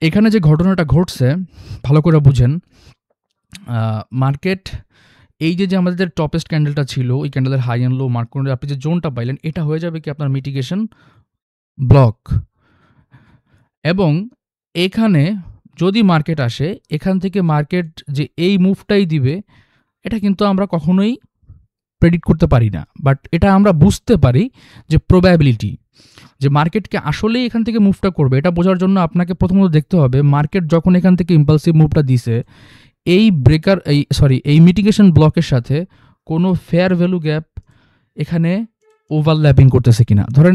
এখানে যে ঘটনাটা ঘটছে ভালো করে বুঝেন। মার্কেট এই যে আমাদের টপেস্ট ক্যান্ডেলটা ছিল, ওই ক্যান্ডেলের হাই অ্যান্ড লো মার্ক করে আপনি যে জোনটা পাইলেন, এটা হয়ে যাবে কি আপনার মিটিগেশন ব্লক। এবং এখানে যদি মার্কেট আসে, এখান থেকে মার্কেট যে এই মুভটাই দিবে, এটা কিন্তু আমরা কখনোই প্রেডিক্ট করতে পারি না। বাট এটা আমরা বুঝতে পারি যে প্রবাবিলিটি, যে মার্কেটকে আসলেই এখান থেকে মুভটা করবে, এটা বোঝার জন্য আপনাকে প্রথমত দেখতে হবে মার্কেট যখন এখান থেকে ইম্পালসিভ মুভটা দিছে, এই মিটিগেশন ব্লকের সাথে কোনো ফেয়ার ভ্যালু গ্যাপ এখানে ওভারল্যাপিং করতেছে কিনা। ধরেন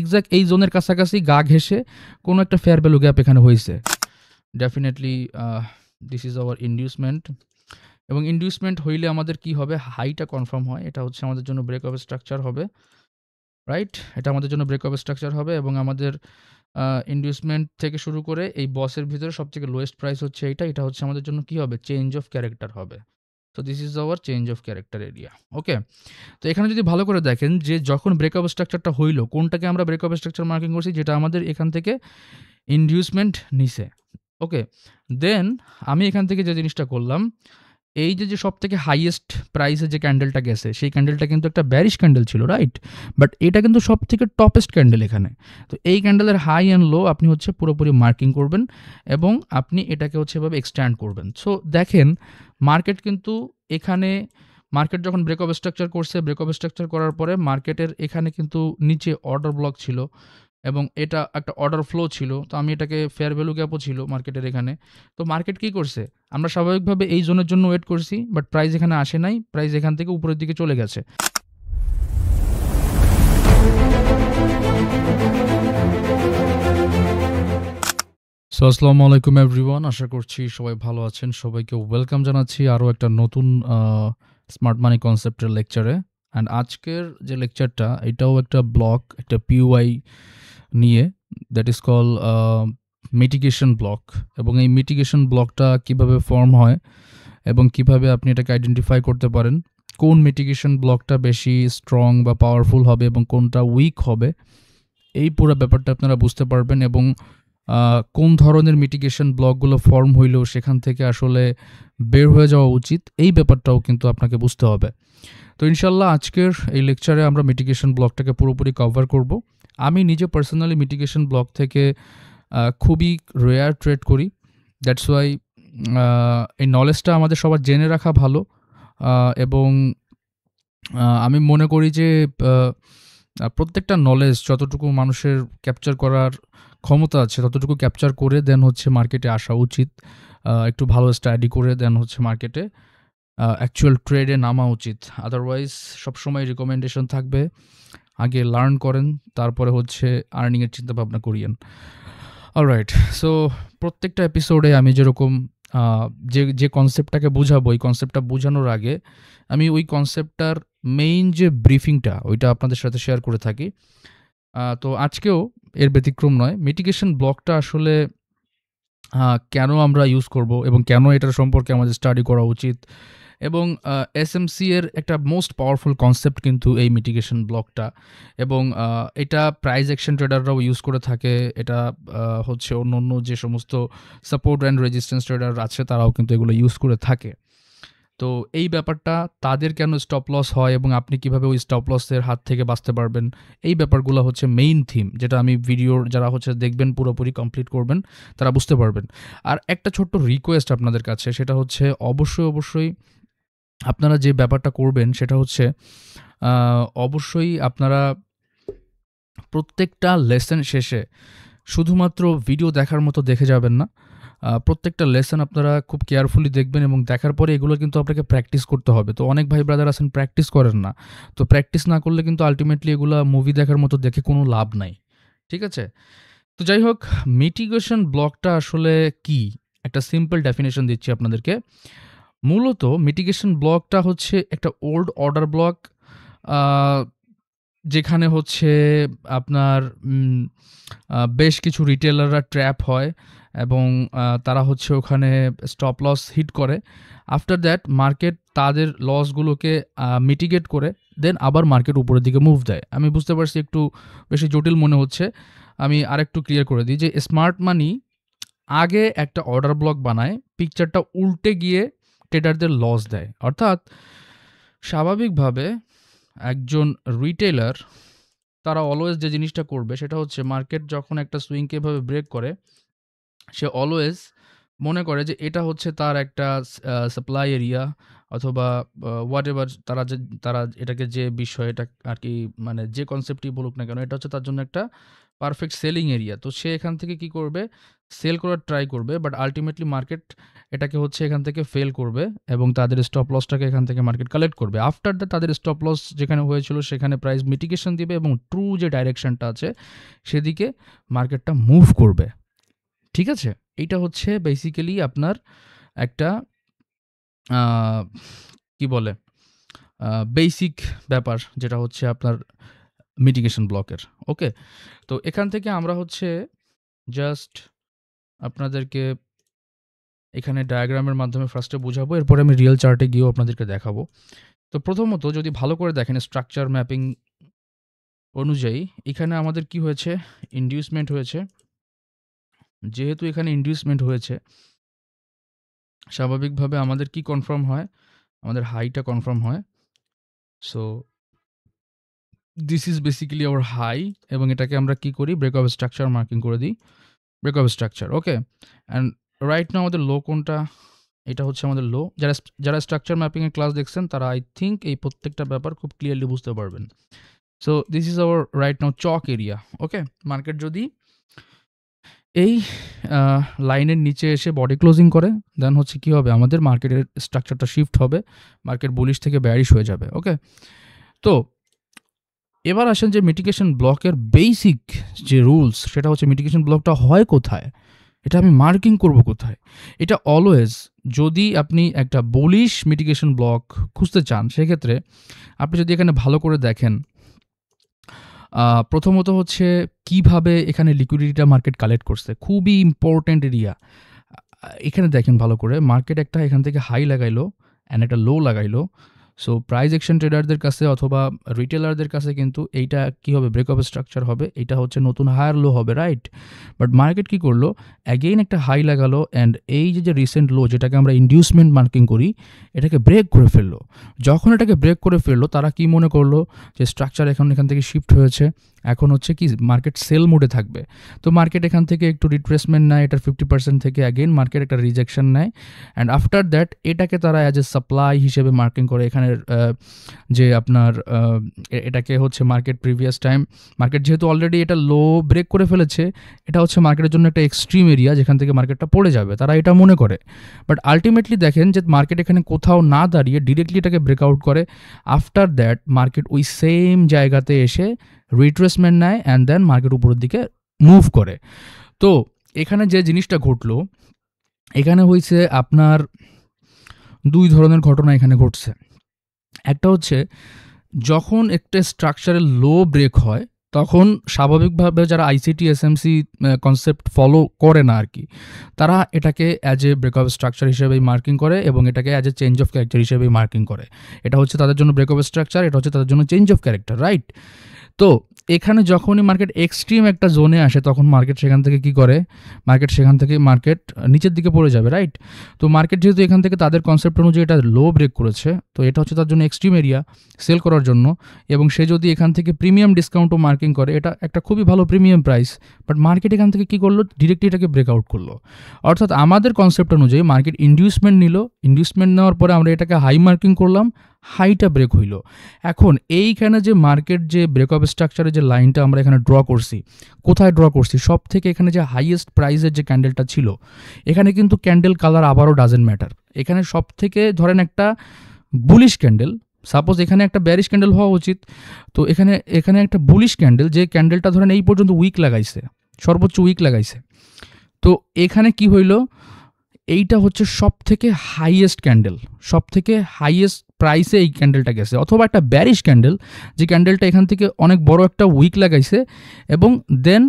এক্সাক্ট এই জোনের কাছাকাছি গা ঘেঁষে কোনো একটা ফেয়ার ভ্যালু গ্যাপ এখানে হয়েছে, definitely this is hour inducement. এবং ইন্ডিউসমেন্ট হইলে আমাদের কি হবে, হাইটা কনফার্ম হয়, এটা হচ্ছে আমাদের জন্য ব্রেক অফ স্ট্রাকচার হবে, রাইট? এটা আমাদের জন্য ব্রেক অফ স্ট্রাকচার হবে। এবং আমাদের ইন্ডিউসমেন্ট থেকে শুরু করে এই বসের ভিতরে সবথেকে লোয়েস্ট প্রাইস হচ্ছে এটা হচ্ছে আমাদের জন্য কি হবে, চেঞ্জ অফ ক্যারেক্টার হবে। So this is our change of character area. Okay, তো এখানে যদি ভালো করে দেখেন যে যখন ব্রেক অফ স্ট্রাকচারটা হইলো, কোনটাকে আমরা ব্রেক অফ স্ট্রাকচার মার্কিং করছি, যেটা আমাদের এখান থেকে ইন্ডিউসমেন্ট নিছে। ওকে, দেন আমি এখান থেকে যে জিনিসটা করলাম, এই যে সব থেকে হাইয়েস্ট প্রাইসে যে ক্যান্ডেলটা গেছে, সেই ক্যান্ডেলটা কিন্তু একটা ব্যারিশ ক্যান্ডেল ছিল, রাইট? বাট এটা কিন্তু সব থেকে টপেস্ট ক্যান্ডেল এখানে। তো এই ক্যান্ডেলের হাই অ্যান্ড লো আপনি হচ্ছে পুরোপুরি মার্কিং করবেন এবং আপনি এটাকে হচ্ছে এভাবে এক্সট্যান্ড করবেন। সো দেখেন মার্কেট কিন্তু এখানে, মার্কেট যখন ব্রেক অফ স্ট্রাকচার করছে, ব্রেক অফ স্ট্রাকচার করার পরে মার্কেটের এখানে কিন্তু নিচে অর্ডার ব্লক ছিল এবং এটা একটা অর্ডার ফ্লো ছিল। তো আমি এটাকে ফেয়ার ভ্যালু গ্যাপও ছিল মার্কেটের এখানে। তো মার্কেট কী করছে, আমরা স্বাভাবিকভাবে এই জোনের জন্য ওয়েট করছি, বাট প্রাইস এখানে আসে নাই, প্রাইস এখান থেকে উপরের দিকে চলে গেছে। সো আসসালামু আলাইকুম এভরিওয়ান, আশা করছি সবাই ভালো আছেন। সবাইকে ওয়েলকাম জানাচ্ছি আরও একটা নতুন স্মার্ট মানি কনসেপ্টের লেকচারে। অ্যান্ড আজকের যে লেকচারটা, এটাও একটা ব্লক, একটা পিওআই নিয়ে, that is call mitigation block. এবং এই মিটিগেশন ব্লকটা কিভাবে ফর্ম হয় এবং কিভাবে আপনি এটাকে আইডেন্টিফাই করতে পারেন, কোন মিটিগেশন ব্লকটা বেশি স্ট্রং বা পাওয়ারফুল হবে এবং কোনটা উইক হবে, এই পুরো ব্যাপারটা আপনারা বুঝতে পারবেন। এবং কোন ধরনের মিটিগেশন ব্লকগুলো ফর্ম হইলেও সেখান থেকে আসলে বের হয়ে যাওয়া উচিত, এই ব্যাপারটাও কিন্তু আপনাকে বুঝতে হবে। তো ইনশাল্লাহ আজকের এই লেকচারে আমরা মিটিগেশন ব্লকটাকে পুরোপুরি কভার করব। আমি নিজে পার্সোনালি মিটিগেশন ব্লক থেকে খুবই রেয়ার ট্রেড করি, দ্যাটস ওয়াই এই নলেজটা আমাদের সবার জেনে রাখা ভালো। এবং আমি মনে করি যে প্রত্যেকটা নলেজ যতটুকু মানুষের ক্যাপচার করার ক্ষমতা আছে, ততটুকু ক্যাপচার করে দেন হচ্ছে মার্কেটে আসা উচিত। একটু ভালো স্টাডি করে দেন হচ্ছে মার্কেটে অ্যাকচুয়াল ট্রেডে নামা উচিত। আদারওয়াইজ সবসময় রিকমেন্ডেশন থাকবে আগে লার্ন করেন, তারপরে হচ্ছে আর্নিংয়ের চিন্তাভাবনা করিয়েন। অলরাইট, সো প্রত্যেকটা এপিসোডে আমি যেরকম যে কনসেপ্টটাকে বুঝাবো, এই কনসেপ্টটা বোঝানোর আগে আমি ওই কনসেপ্টটার মেইন যে ব্রিফিংটা, ওইটা আপনাদের সাথে শেয়ার করে থাকি। তো আজকেও এর ব্যতিক্রম নয়। মিটিগেশন ব্লকটা আসলে কেন আমরা ইউজ করব এবং কেন এটার সম্পর্কে আমাদের স্টাডি করা উচিত, এবং এসএমসি এর একটা মোস্ট পাওয়ারফুল কনসেপ্ট কিন্তু এই মিটিগেশন ব্লকটা। এবং এটা প্রাইস অ্যাকশন ট্রেডাররাও ইউজ করে থাকে। এটা হচ্ছে অন্য যে সমস্ত সাপোর্ট অ্যান্ড রেজিস্ট্যান্স ট্রেডার আছে, তারাও কিন্তু এগুলো ইউজ করে থাকে। তো এই ব্যাপারটা, তাদের কেন স্টপ লস হয় এবং আপনি কিভাবে ওই স্টপ লসের হাত থেকে বাঁচতে পারবেন, এই ব্যাপারগুলো হচ্ছে মেইন থিম, যেটা আমি ভিডিওর যারা হচ্ছে দেখবেন পুরোপুরি কমপ্লিট করবেন, তারা বুঝতে পারবেন। আর একটা ছোট্ট রিকোয়েস্ট আপনাদের কাছে, সেটা হচ্ছে অবশ্যই আপনারা যে ব্যাপারটা করবেন সেটা হচ্ছে অবশ্যই আপনারা প্রত্যেকটা লেসন শেষে শুধুমাত্র ভিডিও দেখার মতো দেখে যাবেন না। প্রত্যেকটা লেসন আপনারা খুব কেয়ারফুলি দেখবেন এবং দেখার পরে এগুলো কিন্তু আপনাকে প্র্যাকটিস করতে হবে। তো অনেক ভাই ব্রাদার আছেন প্র্যাকটিস করেন না। তো প্র্যাকটিস না করলে কিন্তু আলটিমেটলি এগুলো মুভি দেখার মতো দেখে কোনো লাভ নাই, ঠিক আছে? তো যাই হোক, মিটিগেশন ব্লকটা আসলে কি, একটা সিম্পল ডেফিনেশন দিচ্ছি আপনাদেরকে। মূলত মিটিগেশন ব্লকটা হচ্ছে একটা ওল্ড অর্ডার ব্লক, যেখানে হচ্ছে আপনার বেশ কিছু রিটেলাররা ট্র্যাপ হয় এবং তারা হচ্ছে ওখানে স্টপ লস হিট করে। আফটার দ্যাট মার্কেট তাদের লসগুলোকে মিটিগেট করে দেন আবার মার্কেট উপরের দিকে মুভ দেয়। আমি বুঝতে পারছি একটু বেশি জটিল মনে হচ্ছে, আমি আরেকটু ক্লিয়ার করে দিই যে স্মার্ট মানি আগে একটা অর্ডার ব্লক বানায়, পিকচারটা উল্টে গিয়ে ট্রেডারদের লস দেয়। অর্থাৎ স্বাভাবিকভাবে একজন রিটেলার তারা অলওয়েজ যে জিনিসটা করবে সেটা হচ্ছে মার্কেট যখন একটা সুইংকে এভাবে ব্রেক করে, সে অলওয়েজ মনে করে যে এটা হচ্ছে তার একটা সাপ্লাই এরিয়া অথবা হোয়াট এভার তারা এটাকে যে বিষয় এটা আর কি মানে যে কনসেপ্টই বলুক না কেন, এটা হচ্ছে তার জন্য একটা পারফেক্ট সেলিং এরিয়া। তো সে এখান থেকে কি করবে, সেল করার ট্রাই করবে, বাট আলটিমেটলি মার্কেট এটাকে হচ্ছে এখান থেকে ফেল করবে এবং তাদের স্টপ লসটাকে এখান থেকে মার্কেট কালেক্ট করবে। আফটার দ্যাট তাদের স্টপ লস যেখানে হয়েছিল সেখানে প্রাইস মিটিগেশন দিবে এবং ট্রু যে ডাইরেকশনটা আছে সেদিকে মার্কেটটা মুভ করবে। ঠিক আছে? এইটা হচ্ছে বেসিক্যালি আপনার একটা কি বলে বেসিক ব্যাপার, যেটা হচ্ছে আপনার মিটিগেশন ব্লকের। ওকে, তো এখান থেকে আমরা হচ্ছে জাস্ট আপনাদেরকে এখানে ডায়াগ্রামের মাধ্যমে ফার্স্টে বোঝাবো, এরপরে আমি রিয়েল চার্টে গিয়েও আপনাদেরকে দেখাবো। তো প্রথমত যদি ভালো করে দেখেন স্ট্রাকচার ম্যাপিং অনুযায়ী এখানে আমাদের কি হয়েছে, ইনডিউসমেন্ট হয়েছে। যেহেতু এখানে ইনডিউসমেন্ট হয়েছে, স্বাভাবিকভাবে আমাদের কি কনফার্ম হয়, আমাদের হাইটা কনফার্ম হয়। So this is basically our high, এবং এটাকে আমরা কি করি, ব্রেক অফ স্ট্রাকচার মার্কিং করে দিই, break of structure. Okay, and right now আমাদের লো কোনটা, এটা হচ্ছে আমাদের লো। যারা স্ট্রাকচার ম্যাপিংয়ের ক্লাস দেখছেন তারা আই থিঙ্ক এই প্রত্যেকটা ব্যাপার খুব ক্লিয়ারলি বুঝতে পারবেন। So this is our right now choke area. Okay, market যদি এই লাইনের নিচে এসে বডি ক্লোজিং করে, দেন হচ্ছে কি হবে, আমাদের মার্কেটের স্ট্রাকচারটা শিফট হবে, মার্কেট বুলিশ থেকে ব্যারিশ হয়ে যাবে। ওকে, তো এবার আসেন যে মিটিগেশন ব্লকের বেসিক যে রুলস, সেটা হচ্ছে মিটিগেশন ব্লকটা হয় কোথায়, এটা আমি মার্কিং করব কোথায়। এটা অলওয়েজ যদি আপনি একটা বুলিশ মিটিগেশন ব্লক খুঁজতে চান, সেক্ষেত্রে আপনি যদি এখানে ভালো করে দেখেন, প্রথমত হচ্ছে কিভাবে এখানে লিকুইডিটিটা মার্কেট কালেক্ট করছে, খুবই ইম্পর্ট্যান্ট এরিয়া। এখানে দেখেন ভালো করে, মার্কেট একটা এখান থেকে হাই লাগাইলো অ্যান্ড একটা লো লাগাইলো। সো প্রাইস অ্যাকশন ট্রেডারদের কাছে অথবা রিটেলারদের কাছে কিন্তু এইটা কী হবে, ব্রেক অফ স্ট্রাকচার হবে, এটা হচ্ছে নতুন হায়ার লো হবে, রাইট? বাট মার্কেট কী করলো, অ্যাগেইন একটা হাই লাগালো অ্যান্ড এই যে রিসেন্ট লো, যেটাকে আমরা ইনডিউসমেন্ট মার্কিং করি, এটাকে ব্রেক করে ফেললো। যখন এটাকে ব্রেক করে ফেললো, তারা কি মনে করলো যে স্ট্রাকচার এখান থেকে শিফট হয়েছে, এখন হচ্ছে কি মার্কেট সেল মোডে থাকবে। তো মার্কেট এখান থেকে একটু রিট্রেসমেন্ট নেয়, এটার 50% থেকে অ্যাগেইন মার্কেট একটা রিজেকশন নেয়, অ্যান্ড আফটার দ্যাট এটাকে তারা অ্যাজ এ সাপ্লাই হিসেবে মার্কিং করে। এখানে যে আপনার এটাকে হচ্ছে মার্কেট প্রিভিয়াস টাইম, মার্কেট যেহেতু অলরেডি এটা লো ব্রেক করে ফেলেছে, এটা হচ্ছে মার্কেটের জন্য একটা এক্সট্রিম এরিয়া যেখান থেকে মার্কেটটা পড়ে যাবে, তারা এটা মনে করে। বাট আলটিমেটলি দেখেন যে মার্কেট এখানে কোথাও না দাঁড়িয়ে ডিরেক্টলি এটাকে ব্রেকআউট করে। আফটার দ্যাট মার্কেট ওই সেম জায়গাতে এসে রিট্রেসমেন্ট নেয় অ্যান্ড দেন মার্কেট উপরের দিকে মুভ করে। তো এখানে যে জিনিসটা ঘটলো, এখানে হয়েছে আপনার দুই ধরনের ঘটনা এখানে ঘটছে। একটা হচ্ছে যখন একটা স্ট্রাকচারের লো ব্রেক হয়, তখন স্বাভাবিকভাবে যারা আইসিটি এসএমসি কনসেপ্ট ফলো করে না আর কি, তারা এটাকে as a break of structure হিসেবেই মার্কিং করে এবং এটাকে as a change of character হিসেবেই মার্কিং করে। এটা হচ্ছে তাদের জন্য ব্রেক অফ স্ট্রাকচার, এটা হচ্ছে তাদের জন্য চেঞ্জ অফ ক্যারেক্টার, রাইট? তো এখানে যখনই মার্কেট এক্সট্রিম একটা জোনে আসে, তখন মার্কেট সেখান থেকে কি করে, মার্কেট নিচের দিকে পড়ে যাবে, রাইট? তো মার্কেট যেহেতু এখান থেকে তাদের কনসেপ্ট অনুযায়ী এটা লো ব্রেক করেছে, তো এটা হচ্ছে তার জন্য এক্সট্রিম এরিয়া সেল করার জন্য, এবং সে যদি এখান থেকে প্রিমিয়াম ডিসকাউন্টও মার্কিং করে, এটা একটা খুবই ভালো প্রিমিয়াম প্রাইস, বাট মার্কেট এখান থেকে কী করলো, ডিরেক্টলি এটাকে ব্রেকআউট করলো। অর্থাৎ আমাদের কনসেপ্ট অনুযায়ী মার্কেট ইনডিউসমেন্ট নিল, ইনডিউসমেন্ট নেওয়ার পরে আমরা এটাকে হাই মার্কিং করলাম, হাইটা ব্রেক হইল। এখন এইখানে যে মার্কেট যে ব্রেক অফ স্ট্রাকচারের যে লাইনটা আমরা এখানে ড্র করছি, কোথায় ড্র করছি, সব থেকে এখানে যে হাইয়েস্ট প্রাইসের যে ক্যান্ডেলটা ছিল, এখানে কিন্তু ক্যান্ডেল কালার আবারও ডাজেন্ট ম্যাটার। এখানে সব থেকে ধরেন একটা বুলিশ ক্যান্ডেল, সাপোজ এখানে একটা ব্যারিশ ক্যান্ডেল হওয়া উচিত, তো এখানে একটা বুলিশ ক্যান্ডেল, যে ক্যান্ডেলটা ধরেন এই পর্যন্ত উইক লাগাইছে, সর্বোচ্চ উইক লাগাইছে, তো এখানে কি হইল, এইটা হচ্ছে সব থেকে হাইয়েস্ট ক্যান্ডেল, সব থেকে হাইয়েস্ট প্রাইসে এই ক্যান্ডেলটা গেছে। অথবা একটা ব্যারিশ ক্যান্ডেল, যে ক্যান্ডেলটা এখান থেকে অনেক বড় একটা উইক লাগাইছে এবং দেন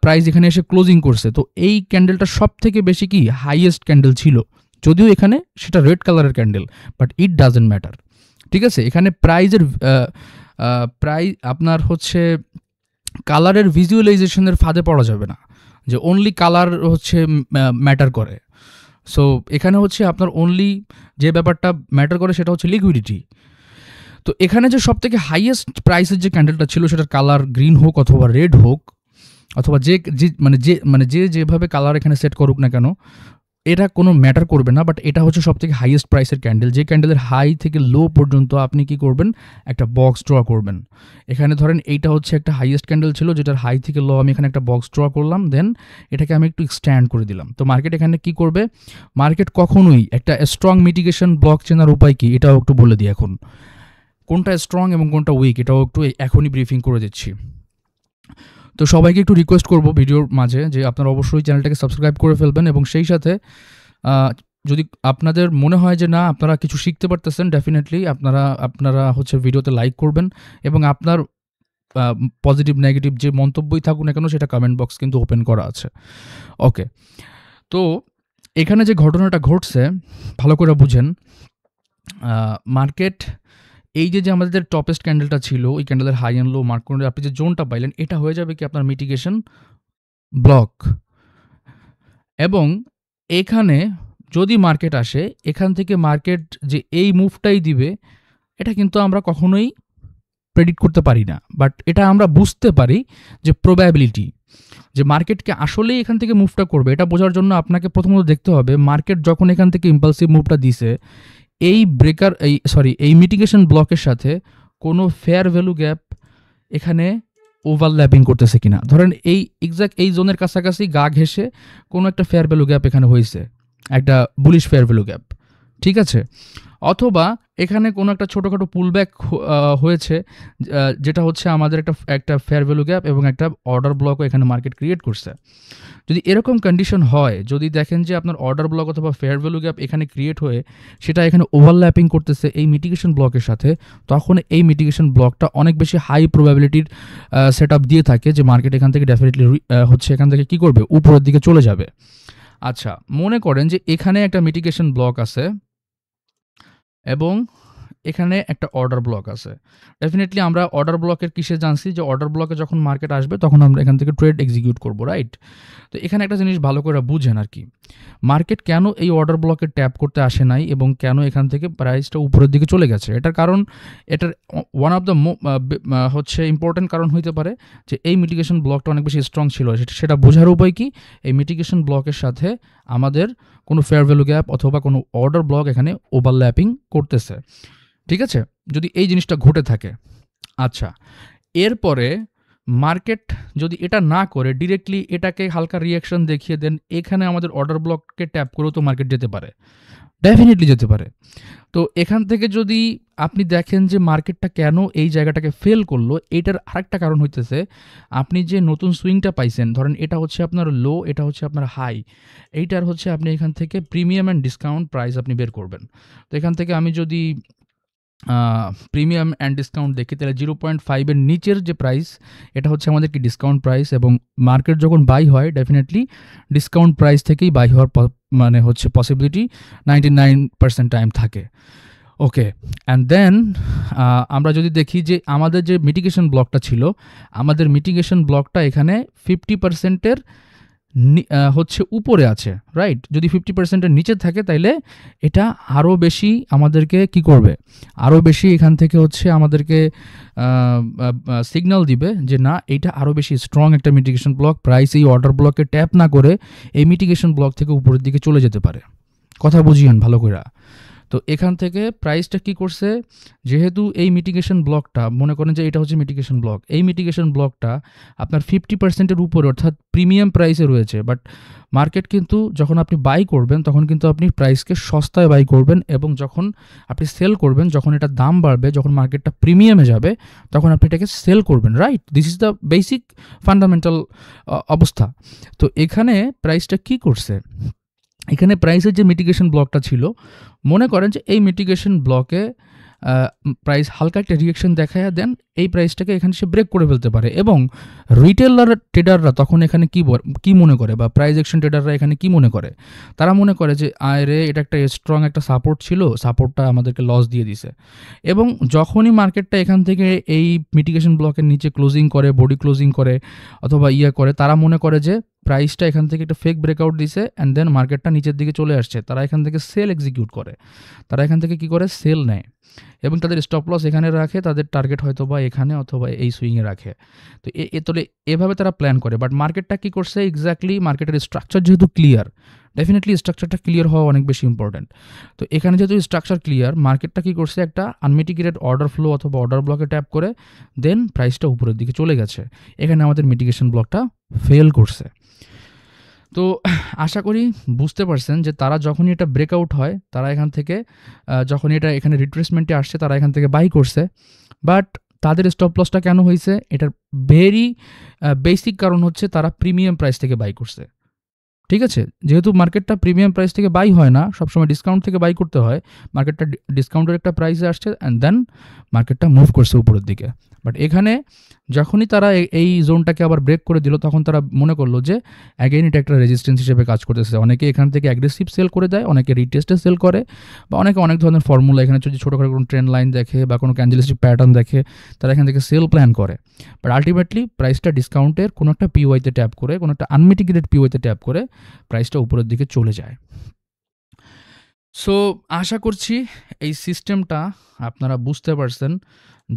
প্রাইস এখানে এসে ক্লোজিং করছে, তো এই ক্যান্ডেলটা সব থেকে বেশি কি হাইয়েস্ট ক্যান্ডেল ছিল, যদিও এখানে সেটা রেড কালারের candle, but it doesn't matter. ঠিক আছে, এখানে প্রাইজের আপনার হচ্ছে কালারের ভিজুয়ালাইজেশনের ফাঁদে পড়া যাবে না। যে অনলি কালার হচ্ছে ম্যাটার করে। সো এখানে হচ্ছে আপনার অনলি যে ব্যাপারটা ম্যাটার করে সেটা হচ্ছে লিকুইডিটি। তো এখানে যে সবথেকে হাইয়েস্ট প্রাইসের যে ক্যান্ডেলটা ছিল সেটার কালার গ্রিন হোক অথবা রেড হোক, অথবা যে যেভাবে কালার এখানে সেট করুক না কেন, এটা কোনো ম্যাটার করবে না। বাট এটা হচ্ছে সবথেকে হাইয়েস্ট প্রাইসের ক্যান্ডেল। যে ক্যান্ডেলের হাই থেকে লো পর্যন্ত আপনি কি করবেন, একটা বক্স ড্র করবেন। এখানে ধরেন এইটা হচ্ছে একটা হাইয়েস্ট ক্যান্ডেল ছিল, যেটার হাই থেকে লো আমি এখানে একটা বক্স ড্র করলাম, দেন এটাকে আমি একটু এক্সট্যান্ড করে দিলাম। তো মার্কেট এখানে কি করবে, মার্কেট কখনোই একটা স্ট্রং মিটিগেশন ব্লক চেনার উপায় কি এটাও একটু বলে দিই। এখন কোনটা স্ট্রং এবং কোনটা উইক এটাও একটু এখনই ব্রিফিং করে দিচ্ছি। তো সবাইকে একটু রিকোয়েস্ট করব ভিডিওর মাঝে যে আপনারা অবশ্যই চ্যানেলটাকে সাবস্ক্রাইব করে ফেলবেন, এবং সেই সাথে যদি আপনাদের মনে হয় যে না আপনারা কিছু শিখতে পারতেছেন, ডেফিনেটলি আপনারা হচ্ছে ভিডিওতে লাইক করবেন, এবং আপনার পজিটিভ নেগেটিভ যে মন্তব্যই থাকুক না কেন সেটা কমেন্ট বক্স কিন্তু ওপেন করা আছে। ওকে, তো এখানে যে ঘটনাটা ঘটছে ভালো করে বুঝেন। মার্কেট এই যে আমাদের টপেস্ট ক্যান্ডেলটা ছিল, ওই ক্যান্ডেলের হাই অ্যান্ড লো মার্ক করে আপনি যে জোনটা পাইলেন, এটা হয়ে যাবে কি আপনার মিটিগেশন ব্লক। এবং এখানে যদি মার্কেট আসে, এখান থেকে মার্কেট যে এই মুভটাই দিবে, এটা কিন্তু আমরা কখনোই প্রেডিক্ট করতে পারি না। বাট এটা আমরা বুঝতে পারি যে প্রবাবিলিটি, যে মার্কেটকে আসলেই এখান থেকে মুভটা করবে, এটা বোঝার জন্য আপনাকে প্রথমত দেখতে হবে মার্কেট যখন এখান থেকে ইম্পালসিভ মুভটা দিছে, এই মিটিগেশন ব্লকের সাথে কোনো ফেয়ার ভ্যালু গ্যাপ এখানে ওভারল্যাপিং করতেছে কিনা। ধরেন এই এক্স্যাক্ট এই জোনের কাছাকাছি গা ঘেঁষে কোনো একটা ফেয়ার ভ্যালু গ্যাপ এখানে হয়েছে, একটা বুলিশ ফেয়ার ভ্যালু গ্যাপ, ঠিক আছে। অথবা এখানে কোনো একটা ছোটোখাটো পুলব্যাক হয়েছে, যেটা হচ্ছে আমাদের একটা ফেয়ার ভ্যালু গ্যাপ এবং একটা অর্ডার ব্লকও এখানে মার্কেট ক্রিয়েট করছে। যদি এরকম কন্ডিশন হয়, যদি দেখেন যে আপনার অর্ডার ব্লক অথবা ফেয়ার ভ্যালু গ্যাপ এখানে ক্রিয়েট হয়ে সেটা এখানে ওভারল্যাপিং করতেছে এই মিটিগেশন ব্লকের সাথে, তখন এই মিটিগেশন ব্লকটা অনেক বেশি হাই প্রবাবিলিটির সেট আপ দিয়ে থাকে যে মার্কেট এখান থেকে ডেফিনেটলি হচ্ছে এখান থেকে কী করবে, উপরের দিকে চলে যাবে। আচ্ছা, মনে করেন যে এখানে একটা মিটিগেশন ব্লক আছে এবং এখানে একটা অর্ডার ব্লক আছে। ডেফিনেটলি আমরা অর্ডার ব্লকের কিসে জানছি, যে অর্ডার ব্লকে যখন মার্কেট আসবে তখন আমরা এখান থেকে ট্রেড এক্সিকিউট করব, রাইট। তো এখানে একটা জিনিস ভালো করে বুঝেন আর কি, মার্কেট কেন এই অর্ডার ব্লকে ট্যাপ করতে আসে নাই এবং কেন এখান থেকে প্রাইসটা উপরের দিকে চলে গেছে। এটার কারণ, এটার ওয়ান অফ দ্য হচ্ছে ইম্পর্টেন্ট কারণ হইতে পারে যে এই মিটিগেশন ব্লকটা অনেক বেশি স্ট্রং ছিল। সেটা বোঝার উপায় কি, এই মিটিগেশন ব্লকের সাথে আমাদের কোনো ফেয়ার ভ্যালু গ্যাপ অথবা কোনো অর্ডার ব্লক এখানে ওভারল্যাপিং করতেছে, ঠিক আছে, যদি এই জিনিসটা ঘটে থাকে। আচ্ছা, এরপরে মার্কেট যদি এটা না করে ডিরেক্টলি এটাকে হালকা রিয়াকশন দেখিয়ে দেন, এখানে আমাদের অর্ডার ব্লককে ট্যাপ করেও তো মার্কেট যেতে পারে, ডেফিনেটলি যেতে পারে। তো এখান থেকে যদি আপনি দেখেন যে মার্কেটটা কেন এই জায়গাটাকে ফেল করলো, এটার আরেকটা কারণ হইতেছে আপনি যে নতুন সুইংটা পাইছেন, ধরেন এটা হচ্ছে আপনার লো, এটা হচ্ছে আপনার হাই, এইটার হচ্ছে আপনি এখান থেকে প্রিমিয়াম অ্যান্ড ডিসকাউন্ট প্রাইস আপনি বের করবেন। তো এখান থেকে আমি যদি প্রিমিয়াম অ্যান্ড ডিসকাউন্ট দেখি, তাহলে 0.5 নিচের যে প্রাইস এটা হচ্ছে আমাদের কি ডিসকাউন্ট প্রাইস, এবং মার্কেট যখন বাই হয় ডেফিনেটলি ডিসকাউন্ট প্রাইস থেকেই বাই হওয়ার মানে হচ্ছে পসিবিলিটি 99% টাইম থাকে। ওকে, অ্যান্ড দেন আমরা যদি দেখি যে আমাদের যে মিটিগেশন ব্লকটা ছিল, আমাদের মিটিগেশন ব্লকটা এখানে 50%-এর হচ্ছে উপরে আছে, রাইট। যদি 50%-এর নিচে থাকে তাইলে এটা আরও বেশি আমাদেরকে কি করবে, আরও বেশি এখান থেকে হচ্ছে আমাদেরকে সিগন্যাল দিবে যে না এইটা আরও বেশি স্ট্রং একটা মিটিগেশন ব্লক, প্রাইস এই অর্ডার ব্লকে ট্যাপ না করে এই মিটিগেশন ব্লক থেকে উপরের দিকে চলে যেতে পারে। কথা বুঝিয়েন ভালো করে। তো এখান থেকে প্রাইসটা কি করছে, যেহেতু এই মিটিগেশন ব্লকটা, মনে করেন যে এটা হচ্ছে মিটিগেশন ব্লক, এই মিটিগেশন ব্লকটা আপনার 50%-এর উপরে অর্থাৎ প্রিমিয়াম প্রাইসে রয়েছে, বাট মার্কেট কিন্তু যখন আপনি বাই করবেন তখন কিন্তু আপনি প্রাইসকে সস্তায় বাই করবেন, এবং যখন আপনি সেল করবেন, যখন এটা দাম বাড়বে, যখন মার্কেটটা প্রিমিয়ামে যাবে তখন আপনি এটাকে সেল করবেন, right. This is the basic fundamental অবস্থা। তো এখানে প্রাইসটা কি করছে, এখানে প্রাইসের যে মিটিগেশন ব্লকটা ছিল, মনে করেন যে এই মিটিগেশন ব্লকে প্রাইস হালকা একটা রিয়েকশন দেখায় দেন, এই প্রাইসটাকে এখানে সে ব্রেক করে ফেলতে পারে, এবং রিটেলার ট্রেডাররা তখন এখানে কি মনে করে, বা প্রাইস অ্যাকশন ট্রেডাররা এখানে কি মনে করে, তারা মনে করে যে আরে এটা একটা স্ট্রং একটা সাপোর্ট ছিল, সাপোর্টটা আমাদেরকে লস দিয়ে দিছে। এবং যখনই মার্কেটটা এখান থেকে এই মিটিগেশন ব্লকের নিচে ক্লোজিং করে, বডি ক্লোজিং করে অথবা করে, তারা মনে করে যে প্রাইসটা এখান থেকে একটা ফেক ব্রেকআউট দিছে অ্যান্ড দেন মার্কেটটা নিচের দিকে চলে আসছে, তারা এখান থেকে সেল এক্সিকিউট করে, তারা এখান থেকে কি করে সেল নেয় এবং তাদের স্টপ লস এখানে রাখে, তাদের টার্গেট হয়তো বা এখানে অথবা এই সুইংয়ে রাখে। তো তাহলে এভাবে তারা প্ল্যান করে। বাট মার্কেটটা কি করছে এক্স্যাক্টলি, মার্কেটের স্ট্রাকচার যেহেতু ক্লিয়ার, ডেফিনেটলি স্ট্রাকচারটা ক্লিয়ার হওয়া অনেক বেশি ইম্পর্টেন্ট। তো এখানে যেহেতু স্ট্রাকচার ক্লিয়ার, মার্কেটটা কি করছে একটা আনমিটিগেটেড অর্ডার ফ্লো অথবা অর্ডার ব্লকে ট্যাপ করে দেন প্রাইসটা উপরের দিকে চলে গেছে। এখানে আমাদের মিটিগেশন ব্লকটা ফেল করছে। তো আশা করি বুঝতে পারছেন যে তারা যখনই এটা ব্রেকআউট হয়, তারা এখান থেকে যখনই এটা এখানে রিট্রেসমেন্টে আসছে, তারা এখান থেকে বাই করছে। বাট তাদের স্টপ লসটা কেন হয়েছে, এটার ভেরি বেসিক কারণ হচ্ছে তারা প্রিমিয়াম প্রাইস থেকে বাই করছে। ঠিক আছে, যেহেতু মার্কেটটা প্রিমিয়াম প্রাইস থেকে বাই হয় না, সবসময় ডিসকাউন্ট থেকে বাই করতে হয়, মার্কেটটা ডিসকাউন্টের একটা প্রাইসে আসছে অ্যান্ড দেন মার্কেটটা মুভ করছে উপরের দিকে। বাট এখানে যখনই তারা এই জোনটাকে আবার ব্রেক করে দিল, তখন তারা মনে করলো যে অ্যাগেইন এটা একটা রেজিস্ট্যান্স হিসেবে কাজ করতেছে। অনেকে এখান থেকে অ্যাগ্রেসিভ সেল করে দেয়, অনেকে রিটেস্টে সেল করে, বা অনেকে অনেক ধরনের ফর্মুলা, এখানে যদি ছোটোখাটো কোনো ট্রেন্ড লাইন দেখে বা কোনো ক্যান্ডেলস্টিক প্যাটার্ন দেখে, তারা এখান থেকে সেল প্ল্যান করে। বাট আলটিমেটলি প্রাইসটা ডিসকাউন্টের কোনো একটা পিওয়াইতে ট্যাপ করে, কোনো একটা আনমিটিগেটেড পিওয়াইতে ট্যাপ করে প্রাইসটা উপরের দিকে চলে যায়। সো আশা করছি এই সিস্টেমটা আপনারা বুঝতে পারছেন।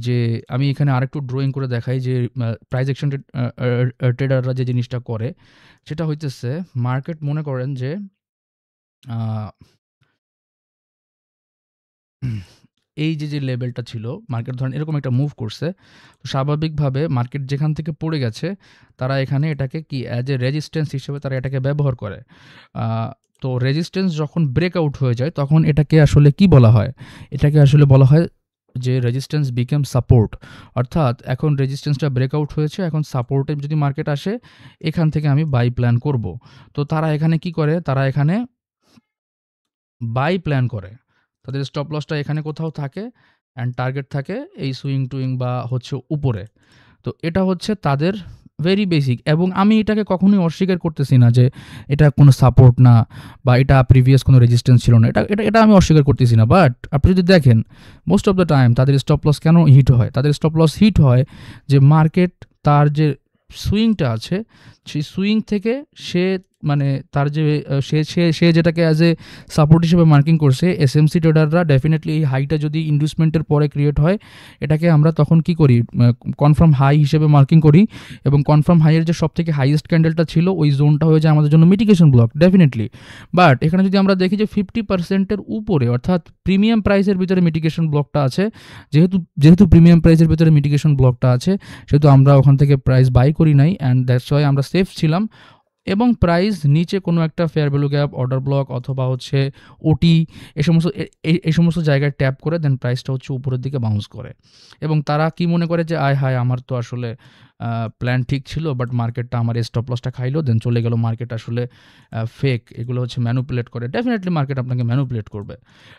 যে আমি এখানে আরেকটু ড্রয়িং করে দেখাই যে প্রাইস অ্যাকশন ট্রেডাররা যে জিনিসটা করে, সেটা হইতেছে মার্কেট মনে করেন যে এই যে লেভেলটা ছিল, মার্কেট ধরেন এরকম একটা মুভ করছে, তো স্বাভাবিকভাবে মার্কেট যেখান থেকে পড়ে গেছে, তারা এখানে এটাকে কি অ্যাজ এ রেজিস্ট্যান্স হিসেবে তারা এটাকে ব্যবহার করে। তো রেজিস্ট্যান্স যখন ব্রেকআউট হয়ে যায়, তখন এটাকে আসলে কি বলা হয়, এটাকে আসলে বলা হয় যে রেজিস্ট্যান্স বিকেম সাপোর্ট। অর্থাৎ এখন রেজিস্ট্যান্সটা ব্রেকআউট হয়েছে, এখন সাপোর্টে যদি মার্কেট আসে, এখান থেকে আমি বাই প্ল্যান করব। তো তারা এখানে কি করে, তারা এখানে বাই প্ল্যান করে, তাদের স্টপ লসটা এখানে কোথাও থাকে অ্যান্ড টার্গেট থাকে এই সুইং টুইং বা হচ্ছে উপরে। তো এটা হচ্ছে তাদের ভেরি বেসিক, এবং আমি এটাকে কখনোই অস্বীকার করতেছি না যে এটা কোনো সাপোর্ট না বা এটা প্রিভিয়াস কোনো রেজিস্ট্যান্স ছিল না, এটা এটা এটা আমি অস্বীকার করতেছি না। বাট আপনি যদি দেখেন মোস্ট অফ দ্য টাইম তাদের স্টপ লস কেন হিট হয়, তাদের স্টপ লস হিট হয় যে মার্কেট তার যে সুইংটা আছে, সেই সুইং থেকে সে মানে তার যে সে সে সে যেটাকে অ্যাজ এ সাপোর্ট হিসেবে মার্কিং করছে, এসএমসি ট্রেডাররা ডেফিনেটলি এই হাইটা যদি ইন্ডিউসমেন্টের পরে ক্রিয়েট হয়, এটাকে আমরা তখন কি করি, কনফার্ম হাই হিসেবে মার্কিং করি, এবং কনফার্ম হাইয়ের যে সব থেকে হাইয়েস্ট ক্যান্ডেলটা ছিল, ওই জোনটা হয়ে যায় আমাদের জন্য মিটিগেশন ব্লক ডেফিনেটলি। বাট এখানে যদি আমরা দেখি যে 50%-এর উপরে, অর্থাৎ প্রিমিয়াম প্রাইসের ভিতরে মিটিগেশন ব্লকটা আছে, যেহেতু প্রিমিয়াম প্রাইসের ভিতরে মিটিগেশন ব্লকটা আছে, সেহেতু আমরা ওখান থেকে প্রাইস বাই করি নাই, অ্যান্ড দ্যাটস ওয়াই আমরা সেফ ছিলাম। এবং প্রাইস নিচে কোনো একটা fair value gap, order block অথবা হচ্ছে ওটি, এই সমস্ত জায়গায় ট্যাপ করে দেন প্রাইসটা হচ্ছে উপরের দিকে বাউন্স করে। এবং তারা কি মনে করে যে আয় হায়, আমার তো আসলে প্ল্যান ঠিক ছিল, বাট মার্কেটটা আমার স্টপ লসটা খাইলো, দেন চলে গেল, মার্কেট আসলে ফেক, এগুলো হচ্ছে ম্যানুপুলেট করে। ডেফিনেটলি মার্কেট আপনাকে ম্যানুপুলেট করবে।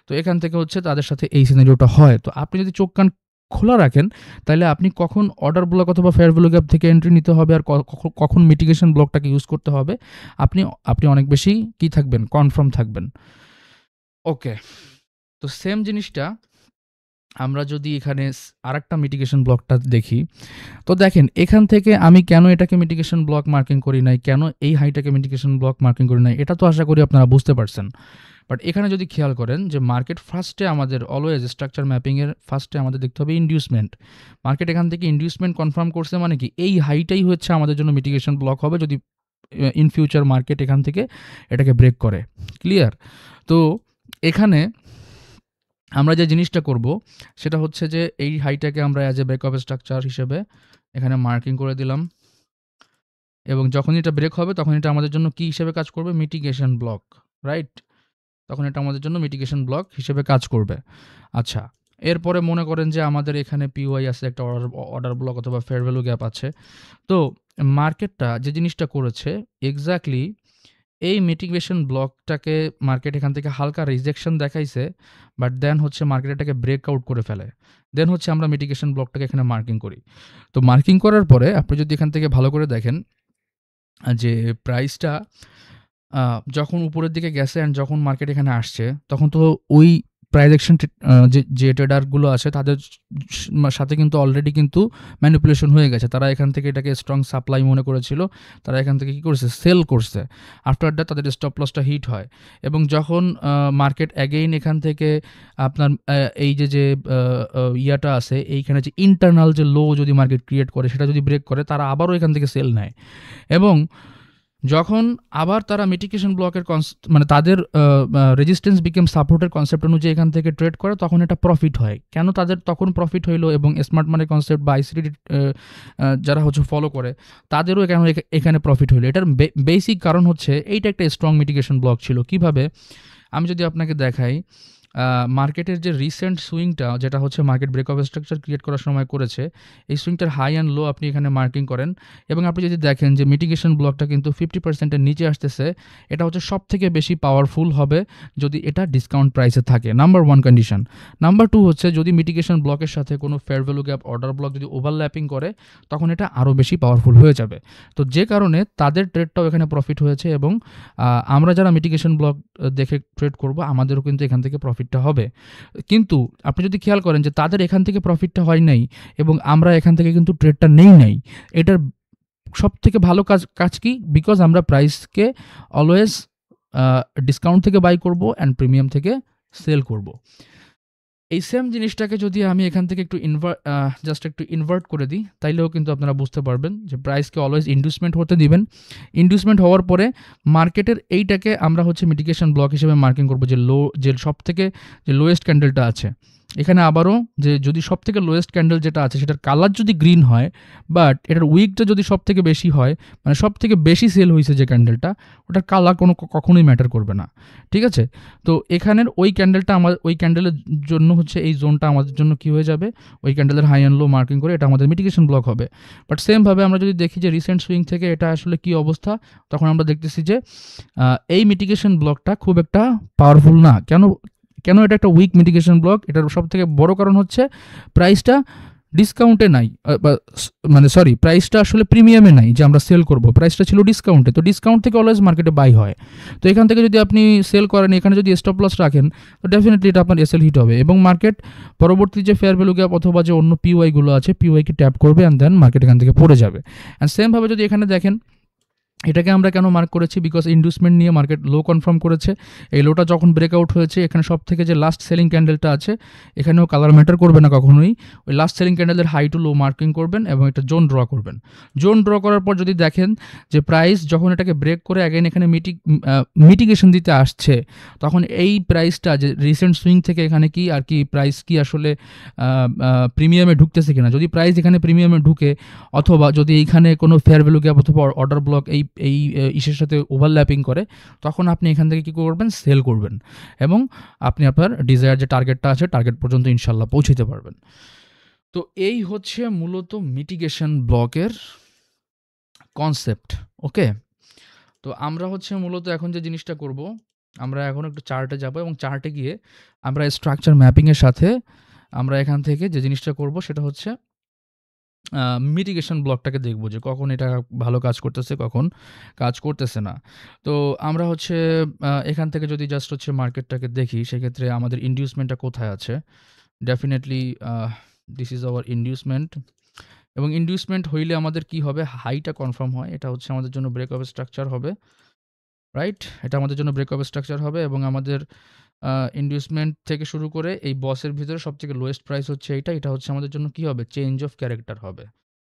তো এখান থেকে হচ্ছে তাদের সাথে এই সিনারিওটা হয়। তো আপনি যদি চোখ কান খোলা রাখেন, তাহলে আপনি কখন অর্ডার ব্লক অথবা ফেয়ার ভ্যালু গ্যাপ থেকে এন্ট্রি নিতে হবে আর কখন মিটিগেশন ব্লকটাকে ইউজ করতে হবে, আপনি অনেক বেশি কি থাকবেন, কনফার্ম থাকবেন। ওকে, তো সেম জিনিসটা আমরা যদি এখানে আরেকটা মিটিগেশন ব্লকটা দেখি, তো দেখেন এখান থেকে আমি কেন এটাকে মিটিগেশন ব্লক মার্কিং করি নাই, কেন এই হাইটাকে মিটিগেশন ব্লক মার্কিং করি নাই, এটা তো আশা করি আপনারা বুঝতে পারছেন। বাট এখানে যদি খেয়াল করেন যে মার্কেট ফার্স্টে আমাদের অলওয়েজ স্ট্রাকচার ম্যাপিংয়ের ফার্স্টে আমাদের দেখতে হবে ইন্ডিউসমেন্ট। মার্কেট এখান থেকে ইন্ডিউসমেন্ট কনফার্ম করছে, মানে কি এই হাইটাই হচ্ছে আমাদের জন্য মিটিগেশন ব্লক হবে যদি ইন ফিউচার মার্কেট এখান থেকে এটাকে ব্রেক করে। ক্লিয়ার? তো এখানে আমরা যে জিনিসটা করব সেটা হচ্ছে যে এই হাইটাকে আমরা অ্যাজ এ ব্রেকআপ স্ট্রাকচার হিসেবে এখানে মার্কিং করে দিলাম, এবং যখন এটা ব্রেক হবে তখন এটা আমাদের জন্য কি হিসেবে কাজ করবে, মিটিগেশন ব্লক, রাইট? তখন এটা আমাদের জন্য মিটিগেশন ব্লক হিসেবে কাজ করবে। আচ্ছা, এরপরে মনে করেন যে আমাদের এখানে পিওয়াই আছে, একটা অর্ডার ব্লক অথবা ফেয়ার ভ্যালু গ্যাপ আছে। তো মার্কেটটা যে জিনিসটা করেছে এক্স্যাক্টলি এই মিটিগেশন ব্লকটাকে মার্কেট এখান থেকে হালকা রিজেকশন দেখাইছে, বাট দেন হচ্ছে মার্কেট এটাকে ব্রেকআউট করে ফেলে, দেন হচ্ছে আমরা মিটিগেশন ব্লকটাকে এখানে মার্কিং করি। তো মার্কিং করার পরে আপনি যদি এখান থেকে ভালো করে দেখেন যে প্রাইসটা যখন উপরের দিকে গেছে অ্যান্ড যখন মার্কেট এখানে আসছে, তখন তো ওই প্রাইস অ্যাকশন যে ট্রেডারগুলো আছে তাদের সাথে কিন্তু অলরেডি কিন্তু ম্যানিপুলেশন হয়ে গেছে। তারা এখান থেকে এটাকে স্ট্রং সাপ্লাই মনে করেছিল, তারা এখান থেকে কী করছে, সেল করছে। আফটার দ্যাট তাদের স্টপ লসটা হিট হয়, এবং যখন মার্কেট অ্যাগেইন এখান থেকে আপনার এই যে ইয়াটা আছে, এইখানে যে ইন্টারনাল যে লো যদি মার্কেট ক্রিয়েট করে সেটা যদি ব্রেক করে, তারা আবারও এখান থেকে সেল নেয়। এবং যখন আবার তারা মিটিগেশন ব্লকের মানে তাদের রেজিস্ট্যান্স বিকেম সাপোর্টের কনসেপ্ট অনুযায়ী এখান থেকে ট্রেড করে, তখন এটা প্রফিট হয়। কেন তাদের তখন প্রফিট হইলো, এবং স্মার্ট মানি কনসেপ্ট বা আইসিডি যারা হচ্ছে ফলো করে তাদেরও এখানে প্রফিট হইলো? এটার বেসিক কারণ হচ্ছে এইটা একটা স্ট্রং মিটিগেশন ব্লক ছিল। কিভাবে, আমি যদি আপনাকে দেখাই, মার্কেটের যে রিসেন্ট সুইংটা, যেটা হচ্ছে market break of structure create করার সময় করেছে, এই সুইংটার হাই অ্যান্ড লো আপনি এখানে মার্কিং করেন, এবং আপনি যদি দেখেন যে মিটিগেশন ব্লকটা কিন্তু 50%-এর নিচে আসতেছে, এটা হচ্ছে সব থেকে বেশি পাওয়ারফুল হবে যদি এটা ডিসকাউন্ট প্রাইসে থাকে, নাম্বার 1 কন্ডিশন। নাম্বার 2 হচ্ছে যদি মিটিগেশন ব্লকের সাথে কোনো fair value gap order block যদি ওভারল্যাপিং করে, তখন এটা আরও বেশি পাওয়ারফুল হয়ে যাবে। তো যে কারণে তাদের ট্রেডটাও এখানে প্রফিট হয়েছে, এবং আমরা যারা মিটিগেশন ব্লক দেখে ট্রেড করব, আমাদেরও কিন্তু এখান থেকে প্রফিটটা হবে। কিন্তু আপনি যদি খেয়াল করেন যে তাদের এখান থেকে প্রফিটটা হয় নাই, এবং আমরা এখান থেকে কিন্তু ট্রেডটা নেই নাই, এটার সব থেকে ভালো কাজ কি? বিকজ আমরা প্রাইসকে অলওয়েজ ডিসকাউন্ট থেকে বাই করব অ্যান্ড প্রিমিয়াম থেকে সেল করব। এই সেম জিনিসটাকে যদি আমি এখান থেকে একটু ইনভার্ট করে দিই, তাইলেও কিন্তু আপনারা বুঝতে পারবেন যে প্রাইসকে অলওয়েজ ইন্ডিউসমেন্ট হতে দিবেন। ইন্ডিউসমেন্ট হওয়ার পরে মার্কেটের এইটাকে আমরা হচ্ছে মিটিগেশন ব্লক হিসেবে মার্কিং করবো, যে সব থেকে যে লোয়েস্ট ক্যান্ডেলটা আছে এখানে। আবারও যে যদি সব থেকে লোয়েস্ট ক্যান্ডেল যেটা আছে সেটার কালার যদি গ্রিন হয়, বাট এটার উইকটা যদি সব থেকে বেশি হয়, মানে সব থেকে বেশি সেল হয়েছে যে ক্যান্ডেলটা, ওটার কালার কখনোই ম্যাটার করবে না, ঠিক আছে? তো এখানের ওই ক্যান্ডেলটা ওই ক্যান্ডেলের জন্য হচ্ছে এই জোনটা আমাদের জন্য কি হয়ে যাবে, ওই ক্যান্ডেলের হাই অ্যান্ড লো মার্কিং করে এটা আমাদের মিটিগেশন ব্লক হবে। বাট সেমভাবে আমরা যদি দেখি যে রিসেন্ট সুইং থেকে এটা আসলে কি অবস্থা, তখন আমরা দেখতেছি যে এই মিটিগেশন ব্লকটা খুব একটা পাওয়ারফুল না। কেন এটা একটা উইক মিটিগেশন ব্লক? এটার সব থেকে বড় কারণ হচ্ছে প্রাইসটা ডিসকাউন্টে নাই, প্রাইসটা আসলে প্রিমিয়ামে নাই যে আমরা সেল করব, প্রাইসটা ছিল ডিসকাউন্টে। তো ডিসকাউন্ট থেকে অলওয়েজ মার্কেটে বাই হয়। তো এখান থেকে যদি আপনি সেল করেন, এখানে যদি স্টপ লস রাখেন, তো ডেফিনেটলি এটা আপনার এসএল হিট হবে, এবং মার্কেট পরবর্তী যে ফেয়ার ভ্যালু গ্যাপ অথবা যে অন্য পিওয়াইগুলো আছে, পিওয়াইকে ট্যাপ করবে, অ্যান্ড দেন মার্কেট এখান থেকে পড়ে যাবে। অ্যান্ড সেমভাবে যদি এখানে দেখেন, এটাকে আমরা কেন মার্ক করেছি, বিকজ ইন্ডিউসমেন্ট নিয়ে মার্কেট লো কনফার্ম করেছে। এই লোটা যখন ব্রেকআউট হয়েছে, এখানে সব থেকে যে লাস্ট সেলিং ক্যান্ডেলটা আছে, এখানেও কালার ম্যাটার করবে না কখনোই। ওই last selling ক্যান্ডেলের high to low marking করবেন, এবং একটা জোন ড্র করবেন। জোন ড্র করার পর যদি দেখেন যে প্রাইস যখন এটাকে ব্রেক করে অ্যাগেন এখানে মিটিগেশন দিতে আসছে, তখন এই প্রাইসটা যে রিসেন্ট সুইং থেকে এখানে কি আর কি প্রাইস কি আসলে প্রিমিয়ামে ঢুকতেছে কিনা, যদি প্রাইস এখানে প্রিমিয়ামে ঢুকে, অথবা যদি এইখানে কোনো ফেয়ার ভ্যালু গ্যাপ অথবা অর্ডার ব্লক এই ইসের সাথে ওভারল্যাপিং করে, তখন আপনি এখান থেকে কী করবেন, সেল করবেন, এবং আপনি আপনার ডিজায়ার যে টার্গেটটা আছে, টার্গেট পর্যন্ত ইনশাল্লাহ পৌঁছতে পারবেন। তো এই হচ্ছে মূলত মিটিগেশন ব্লকের কনসেপ্ট। ওকে, তো আমরা হচ্ছে মূলত এখন যে জিনিসটা করব, আমরা এখন একটু চার্টে যাব, এবং চার্টে গিয়ে আমরা স্ট্রাকচার ম্যাপিংয়ের সাথে আমরা এখান থেকে যে জিনিসটা করব সেটা হচ্ছে মিটিগেশন ব্লকটাকে দেখব যে কখন এটা ভালো কাজ করতেছে, কখন কাজ করতেছে না। তো আমরা হচ্ছে এখান থেকে যদি জাস্ট হচ্ছে মার্কেটটাকে দেখি, সেক্ষেত্রে আমাদের ইন্ডিউসমেন্টটা কোথায় আছে। Definitely this is hour inducement, এবং ইন্ডিউসমেন্ট হইলে আমাদের কি হবে, হাইটা কনফার্ম হয়, এটা হচ্ছে আমাদের জন্য ব্রেক অফ স্ট্রাকচার হবে, রাইট? এটা আমাদের জন্য ব্রেক অফ স্ট্রাকচার হবে, এবং আমাদের ইন্ডিউসমেন্ট থেকে শুরু করে এই বসের ভিতরে সবথেকে লোয়েস্ট প্রাইস হচ্ছে এটা হচ্ছে আমাদের জন্য কি হবে, চেঞ্জ অফ ক্যারেক্টার হবে।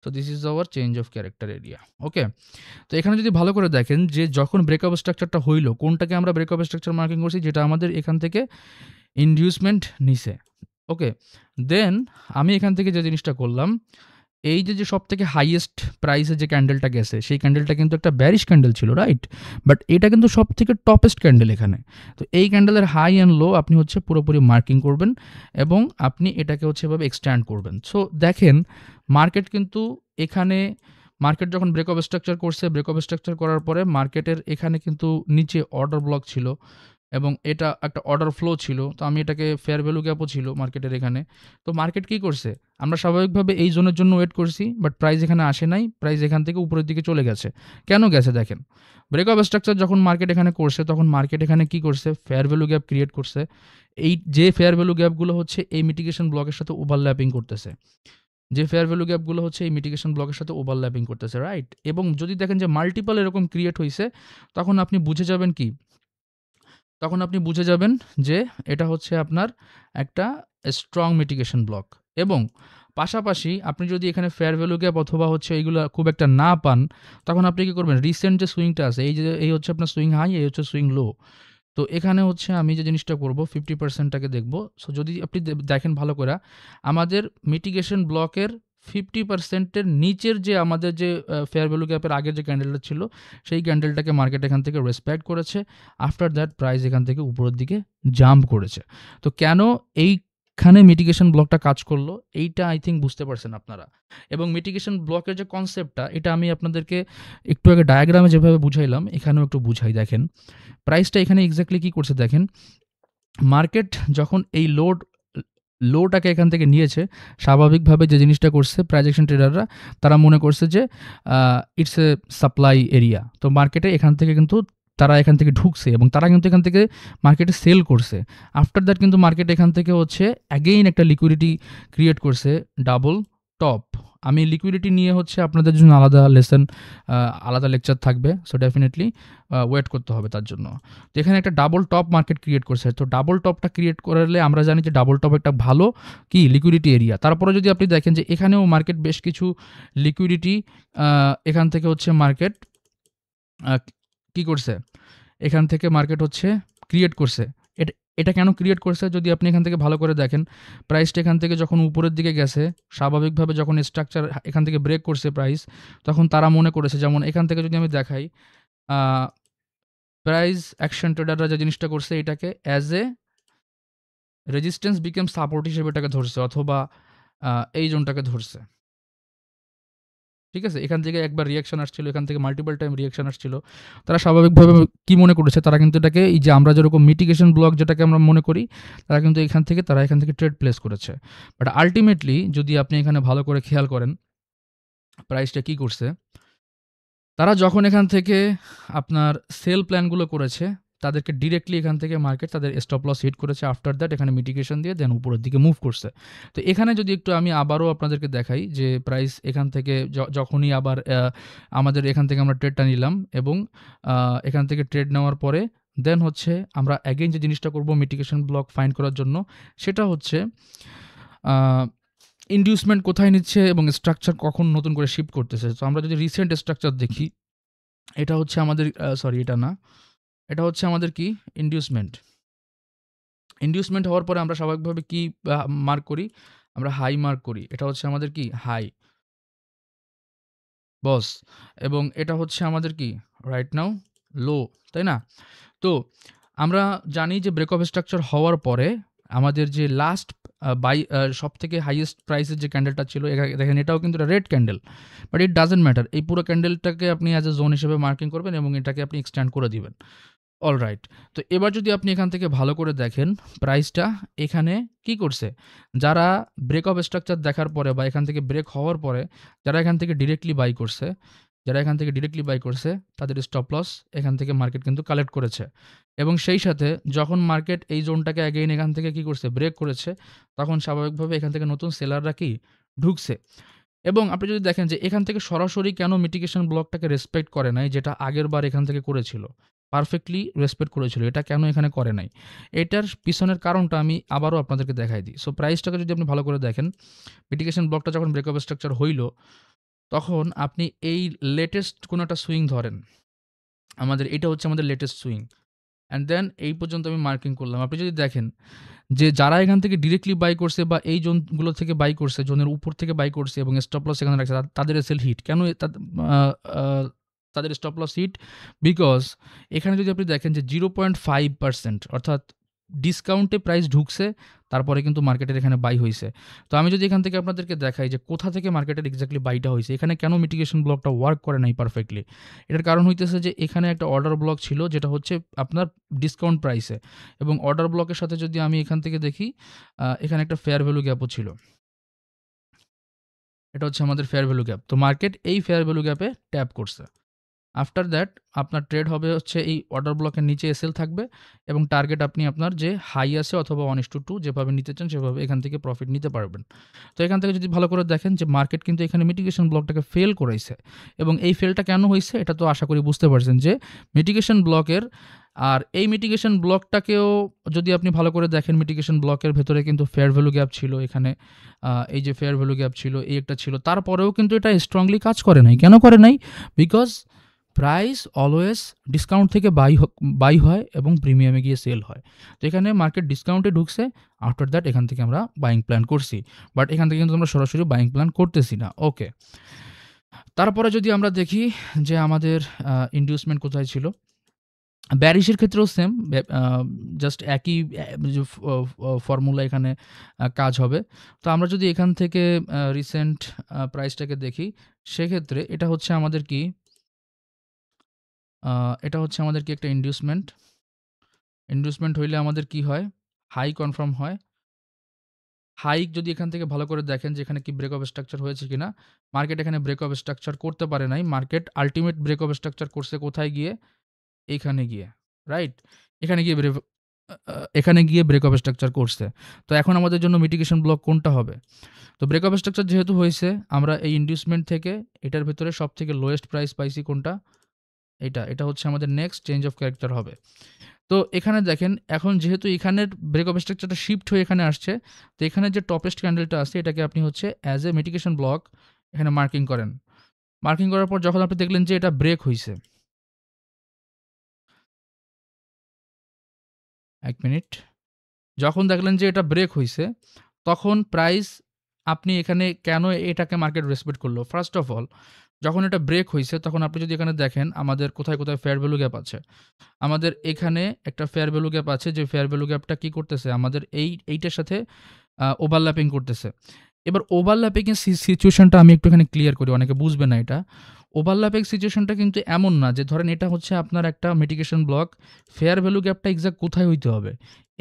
So this is our change of character area. Okay, তো এখানে যদি ভালো করে দেখেন যে যখন ব্রেক অফ স্ট্রাকচারটা হইলো, কোনটাকে আমরা ব্রেক অফ স্ট্রাকচার মার্কিং করছি, যেটা আমাদের এখান থেকে ইন্ডিউসমেন্ট নিছে। ওকে, দেন আমি এখান থেকে যে জিনিসটা করলাম, এই যে সব থেকে হাইয়েস্ট প্রাইসে যে ক্যান্ডেলটা গেছে, সেই ক্যান্ডেলটা কিন্তু একটা ব্যারিশ ক্যান্ডেল ছিল, রাইট? বাট এটা কিন্তু সব থেকে টপেস্ট ক্যান্ডেল এখানে। তো এই ক্যান্ডেলের হাই অ্যান্ড লো আপনি হচ্ছে পুরোপুরি মার্কিং করবেন, এবং আপনি এটাকে হচ্ছে এভাবে এক্সট্যান্ড করবেন। সো দেখেন, মার্কেট কিন্তু এখানে যখন ব্রেক অফ স্ট্রাকচার করছে, ব্রেক অফ স্ট্রাকচার করার পরে মার্কেটের এখানে কিন্তু নিচে অর্ডার ব্লক ছিল, এবং এটা একটা অর্ডার ফ্লো ছিল। তো আমি এটাকে ফেয়ার ভ্যালু গ্যাপও ছিল মার্কেটের এখানে। তো মার্কেট কি করছে? আমরা স্বাভাবিকভাবে এই জোনের জন্য ওয়েট করছি, বাট প্রাইস এখানে আসে নাই। প্রাইস এখান থেকে উপরের দিকে চলে গেছে। কেন গেছে দেখেন। ব্রেকআপ স্ট্রাকচার যখন মার্কেট এখানে করছে, তখন মার্কেট এখানে কি করছে? ফেয়ার ভ্যালু গ্যাপ ক্রিয়েট করছে। এই যে ফেয়ার ভ্যালু গ্যাপগুলো হচ্ছে এই মিটিগেশন ব্লকের সাথে ওভারল্যাপিং করতেছে। যে ফেয়ার ভ্যালু গ্যাপগুলো হচ্ছে এই মিটিগেশন ব্লকের সাথে ওভারল্যাপিং করতেছে, রাইট? এবং যদি দেখেন যে মাল্টিপল এরকম ক্রিয়েট হইছে, তখন আপনি বুঝে যাবেন কি? তখন আপনি বুঝে যাবেন যে এটা হচ্ছে আপনার একটা স্ট্রং মিটিগেশন ব্লক। এবং পাশাপাশি আপনি যদি এখানে ফেয়ার ভ্যালু গ্যাপ অথবা হচ্ছে এইগুলো খুব একটা না পান, তখন আপনি কি করবেন? রিসেন্ট যে সুইংটা আছে, এই হচ্ছে আপনার সুইং হাই, এই হচ্ছে সুইং লো। তো এখানে হচ্ছে আমি যে জিনিসটা করব 50%টাকে দেখব। সো যদি আপনি দেখেন ভালো করে, আমাদের মিটিগেশন ব্লকের 50% এর নিচের যে আমাদের যে ফেয়ার ভ্যালু গ্যাপের আগের যে ক্যান্ডেলটা ছিল, সেই ক্যান্ডেলটাকে মার্কেট এখান থেকে রেসপেক্ট করেছে। আফটার দ্যাট প্রাইস এখান থেকে উপরের দিকে জাম্প করেছে। তো কেন এইখানে মিটিগেশন ব্লকটা কাজ করলো, এইটা আই থিঙ্ক বুঝতে পারছেন আপনারা। এবং মিটিগেশন ব্লকের যে কনসেপ্টটা, এটা আমি আপনাদেরকে একটু আগে ডায়াগ্রামে যেভাবে বুঝাইলাম, এখানেও একটু বুঝাই। দেখেন প্রাইসটা এখানে এক্স্যাক্টলি কি করছে দেখেন। মার্কেট যখন এই লোটাকে এখান থেকে নিয়েছে, স্বাভাবিকভাবে যে জিনিসটা করছে প্রাইজেকশন ট্রেডাররা, তারা মনে করছে যে ইটস এ সাপ্লাই এরিয়া। তো মার্কেটে এখান থেকে কিন্তু তারা এখান থেকে ঢুকছে এবং তারা কিন্তু এখান থেকে মার্কেটে সেল করছে। আফটার দ্যাট কিন্তু মার্কেট এখান থেকে হচ্ছে অ্যাগেইন একটা লিকুইডিটি ক্রিয়েট করছে, ডাবল টপ। আমি লিকুইডিটি নিয়ে হচ্ছে আপনাদের জন্য আলাদা লেসন, আলাদা লেকচার থাকবে। সো ডেফিনেটলি ওয়েট করতে হবে তার জন্য। তো এখানে একটা ডাবল টপ মার্কেট ক্রিয়েট করছে। তো ডাবল টপটা ক্রিয়েট করলে আমরা জানি যে ডাবল টপ একটা ভালো কি লিকুইডিটি এরিয়া। তারপরে যদি আপনি দেখেন যে এখানেও মার্কেট বেশ কিছু লিকুইডিটি এখান থেকে হচ্ছে মার্কেট কি করছে, এখান থেকে মার্কেট হচ্ছে ক্রিয়েট করছে। এটা এটা কেন ক্রিয়েট করছে যদি আপনি এখান থেকে ভালো করে দেখেন, প্রাইসটা এখান থেকে যখন উপরের দিকে গেছে, স্বাভাবিকভাবে যখন স্ট্রাকচার এখান থেকে ব্রেক করছে প্রাইস, তখন তারা মনে করেছে, যেমন এখান থেকে যদি আমি দেখাই, প্রাইস অ্যাকশন ট্রেডাররা যে জিনিসটা করছে, এটাকে অ্যাজ এ রেজিস্ট্যান্স বিকেম সাপোর্ট হিসেবে এটাকে ধরছে, অথবা এই জোনটাকে ধরছে। ঠিক আছে? এখান থেকে একবার রিঅ্যাকশন আসছিল, এখান থেকে মাল্টিপল টাইম রিঅ্যাকশন আসছিল। তারা স্বাভাবিকভাবে কি মনে করেছে, তারা কিন্তু এটাকে এই যে আমরা যেরকম মিটিগেশন ব্লক যেটাকে আমরা মনে করি, তারা কিন্তু এখান থেকে ট্রেড প্লেস করেছে। বাট আল্টিমেটলি যদি আপনি এখানে ভালো করে খেয়াল করেন, প্রাইসটা কি করছে, তারা যখন এখান থেকে আপনার সেল প্ল্যানগুলো করেছে, তাদেরকে ডিরেক্টলি এখান থেকে মার্কেট তাদের স্টপ লস হিট করেছে। আফটার দ্যাট এখানে মিটিগেশন দিয়ে দেন উপরের দিকে মুভ করছে। তো এখানে যদি একটু আমি আবারও আপনাদেরকে দেখাই যে প্রাইস এখান থেকে যখনই আবার আমাদের এখান থেকে আমরা ট্রেডটা নিলাম এবং এখান থেকে ট্রেড নেওয়ার পরে দেন হচ্ছে আমরা অ্যাগেইন যে জিনিসটা করব মিটিগেশন ব্লক ফাইন্ড করার জন্য, সেটা হচ্ছে ইনডিউসমেন্ট কোথায় নিচ্ছে এবং স্ট্রাকচার কখন নতুন করে শিফট করতেছে। তো আমরা যদি রিসেন্ট স্ট্রাকচার দেখি, এটা হচ্ছে আমাদের এটা না, এটা হচ্ছে আমাদের কি ইনডিউসমেন্ট। ইনডিউসমেন্ট হওয়ার পরে আমরা স্বাভাবিকভাবে কি মার্ক করি, আমরা হাই মার্ক করি। এটা হচ্ছে আমাদের কি হাই বস, এবং এটা হচ্ছে আমাদের কি রাইট নাও লো, তাই না? তো আমরা জানি যে ব্রেক অফ স্ট্রাকচার হওয়ার পরে আমাদের যে লাস্ট সব থেকে হাইয়েস্ট প্রাইসের যে ক্যান্ডেলটা ছিল, দেখেন এটাও কিন্তু red candle, but it doesn't matter. এই পুরো ক্যান্ডেলটাকে আপনি অ্যাজ এ জোন হিসেবে মার্কিং করবেন এবং এটাকে আপনি এক্সটেন্ড করে দিবেন। অলরাইট। তো এবার যদি আপনি এখান থেকে ভালো করে দেখেন, প্রাইসটা এখানে কি করছে, যারা ব্রেক অফ স্ট্রাকচার দেখার পরে বা এখান থেকে ব্রেক হওয়ার পরে যারা এখান থেকে ডিরেক্টলি বাই করছে, তাদের স্টপ লস এখান থেকে মার্কেট কিন্তু কালেক্ট করেছে। এবং সেই সাথে যখন মার্কেট এই জোনটাকে অ্যাগেইন এখান থেকে কি করছে, ব্রেক করেছে, তখন স্বাভাবিকভাবে এখান থেকে নতুন সেলাররা কি ঢুকছে। এবং আপনি যদি দেখেন যে এখান থেকে সরাসরি কেন মিটিগেশন ব্লকটাকে রেসপেক্ট করে নাই, যেটা আগের বার এখান থেকে করেছিল, পারফেক্টলি রেসপেক্ট করেছিল, এটা কেন এখানে করে নাই, এটার পিছনের কারণটা আমি আবারও আপনাদেরকে দেখাই দিই। সো প্রাইসটাকে যদি আপনি ভালো করে দেখেন, মিটিগেশন ব্লকটা যখন ব্রেকআপ স্ট্রাকচার হইল, তখন আপনি এই লেটেস্ট কোনো একটা সুইং ধরেন, এটা হচ্ছে আমাদের লেটেস্ট সুইং, অ্যান্ড দেন এই পর্যন্ত আমি মার্কিং করলাম। আপনি যদি দেখেন যে যারা এখান থেকে ডিরেক্টলি বাই করছে বা এই জোনগুলো থেকে বাই করছে, জোনের উপর থেকে বাই করছে এবং স্টপ লস এখানে রাখছে, তাদের সেল হিট কেন, তাদের স্টপ লস হিট, বিকজ এখানে যদি আপনি দেখেন যে 0.5%, অর্থাৎ ডিসকাউন্টে প্রাইস ঢুকছে, তারপরে কিন্তু মার্কেটের এখানে বাই হইছে। তো আমি যদি এখান থেকে আপনাদেরকে দেখাই যে কোথা থেকে মার্কেটের এক্স্যাক্টলি বাইটা হইছে, এখানে কেন মিটিগেশন ব্লকটা ওয়ার্ক করে নাই পারফেক্টলি? এটার কারণ হইতেছে যে এখানে একটা অর্ডার ব্লক ছিল যেটা হচ্ছে আপনার ডিসকাউন্ট প্রাইসে, এবং অর্ডার ব্লকের সাথে যদি আমি এখান থেকে দেখি এখানে একটা ফেয়ার ভ্যালু গ্যাপও ছিল। এটা হচ্ছে আমাদের ফেয়ার ভ্যালু গ্যাপ। তো মার্কেট এই ফেয়ার ভ্যালু গ্যাপে ট্যাপ করছে। আফটার দ্যাট আপনার ট্রেড হবে হচ্ছে এই অর্ডার ব্লকের নিচে এসএল থাকবে, এবং টার্গেট আপনি আপনার যে হাই আছে অথবা 1:2 যেভাবে নিতে চান সেভাবে এখান থেকে প্রফিট নিতে পারবেন। তো এখান থেকে যদি ভালো করে দেখেন যে মার্কেট কিন্তু এখানে মিটিগেশন ব্লকটাকে ফেল করাইছে, এবং এই ফেলটা কেন হয়েছে এটা তো আশা করি বুঝতে পারছেন যে মিটিগেশন ব্লকের, আর এই মিটিগেশন ব্লকটাকেও যদি আপনি ভালো করে দেখেন, মিটিগেশন ব্লকের ভেতরে কিন্তু ফেয়ার ভ্যালু গ্যাপ ছিল এখানে, এই যে ফেয়ার ভ্যালু গ্যাপ ছিল, এই একটা ছিল, তারপরেও কিন্তু এটা স্ট্রংলি কাজ করে নাই। কেন করে নাই? বিকজ প্রাইস অলওয়েজ ডিসকাউন্ট থেকে বাই হয় এবং প্রিমিয়ামে গিয়ে সেল হয়। তো এখানে মার্কেট ডিসকাউন্টে ঢুকছে, আফটার দ্যাট এখান থেকে আমরা বাইং প্ল্যান করছি, বাট এখান থেকে কিন্তু আমরা সরাসরি বাইং প্ল্যান করতেছি না। ওকে, তারপরে যদি আমরা দেখি যে আমাদের ইনডিউসমেন্ট কোথায় ছিল, ব্যারিশের ক্ষেত্রেও সেম, জাস্ট একই ফর্মুলা এখানে কাজ হবে। তো আমরা যদি এখান থেকে রিসেন্ট প্রাইসটাকে দেখি, সেক্ষেত্রে এটা হচ্ছে আমাদের কি, এটা হচ্ছে আমাদের কি একটা ইন্ডিউসমেন্ট হইলে আমাদের কি হয়, হাই কনফার্ম হয়। হাই যদি এখান থেকে ভালো করে দেখেন যে এখানে কি ব্রেক অফ স্ট্রাকচার হয়েছে কিনা, মার্কেট এখানে ব্রেক অফ স্ট্রাকচার করতে পারে নাই। Market ultimate break of structure করছে কোথায় গিয়ে, এইখানে গিয়ে, রাইট? এখানে গিয়ে এখানে গিয়ে ব্রেক অফ স্ট্রাকচার করছে। তো এখন আমাদের জন্য মিটিগেশন ব্লক কোনটা হবে? তো ব্রেক অফ স্ট্রাকচার যেহেতু হয়েছে, আমরা এই ইন্ডিউসমেন্ট থেকে এটার ভেতরে সব থেকে লোয়েস্ট প্রাইস পাইছি কোনটা, এটা হচ্ছে আমাদের নেক্সট চেঞ্জ অফ ক্যারেক্টার হবে। তো এখানে দেখেন, এখন যেহেতু এখানের ব্রেক অফ স্ট্রাকচারটা শিফট হয়ে এখানে আসছে, তো এখানে যে টপেস্ট ক্যান্ডেলটা আছে এটাকে আপনি হচ্ছে অ্যাজ এ মিটিগেশন ব্লক এখানে মার্কিং করেন। মার্কিং করার পর যখন আপনি দেখলেন যে এটা ব্রেক হইছে, 1 মিনিট, যখন দেখলেন যে এটা ব্রেক হইছে, তখন প্রাইস আপনি এখানে কেন এটাকে মার্কেট রেসপেক্ট করলো? ফার্স্ট অফ অল, যখন এটা ব্রেক হইছে তখন আপনি যদি এখানে দেখেন আমাদের কোথায় কোথায় ফেয়ার ভ্যালু গ্যাপ আছে। আমাদের এখানে একটা ফেয়ার ভ্যালু গ্যাপ আছে, যে ফেয়ার ভ্যালু গ্যাপটা কি করতেছে, আমাদের এইটার সাথে ওভারল্যাপিং করতেছে। এবার ওভারল্যাপিং এর সিচুয়েশনটা আমি একটু এখানে ক্লিয়ার করি, অনেকে বুঝবে না এটা। ওভারল্যাপিং সিচুয়েশনটা কিন্তু এমন না যে ধরেন এটা হচ্ছে আপনার একটা মিটিগেশন ব্লক, ফেয়ার ভ্যালু গ্যাপটা এক্সাক্ট কোথায় হইতে হবে,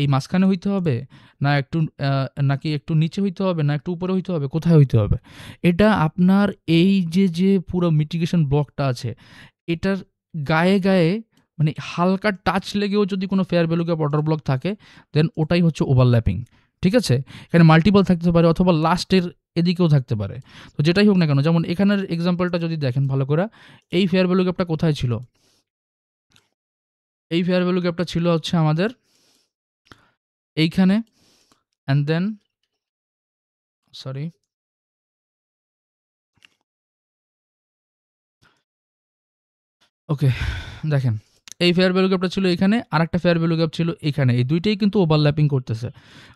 এই মাঝখানে হইতে হবে, না একটু নাকি একটু নিচে হইতে হবে, না একটু উপরে হইতে হবে, কোথায় হইতে হবে? এটা আপনার এই যে পুরো মিটিগেশন ব্লকটা আছে, এটার গায়ে গায়ে মানে হালকা টাচ লেগেও যদি কোনো fair value gap order block থাকে, দেন ওটাই হচ্ছে ওভারল্যাপিং। ঠিক আছে? এখানে মাল্টিপল থাকতে পারে অথবা লাস্টের এদিকেও থাকতে পারে। তো যেটাই হোক না কেন, যেমন এখানের এক্সাম্পলটা যদি দেখেন ভালো করে, এই ফেয়ার ভ্যালু গ্যাপটা কোথায় ছিল? এই ফেয়ার ভ্যালু গ্যাপটা ছিল হচ্ছে আমাদের এইখানে, অ্যান্ড দেন সরি, ওকে, দেখেন এই ফেয়ার ভ্যালু গ্যাপটা ছিল এখানে, আরেকটা ফেয়ার ভ্যালু গ্যাপ ছিল এখানে। এই দুইটাই কিন্তু ওভারল্যাপিং করতেছে।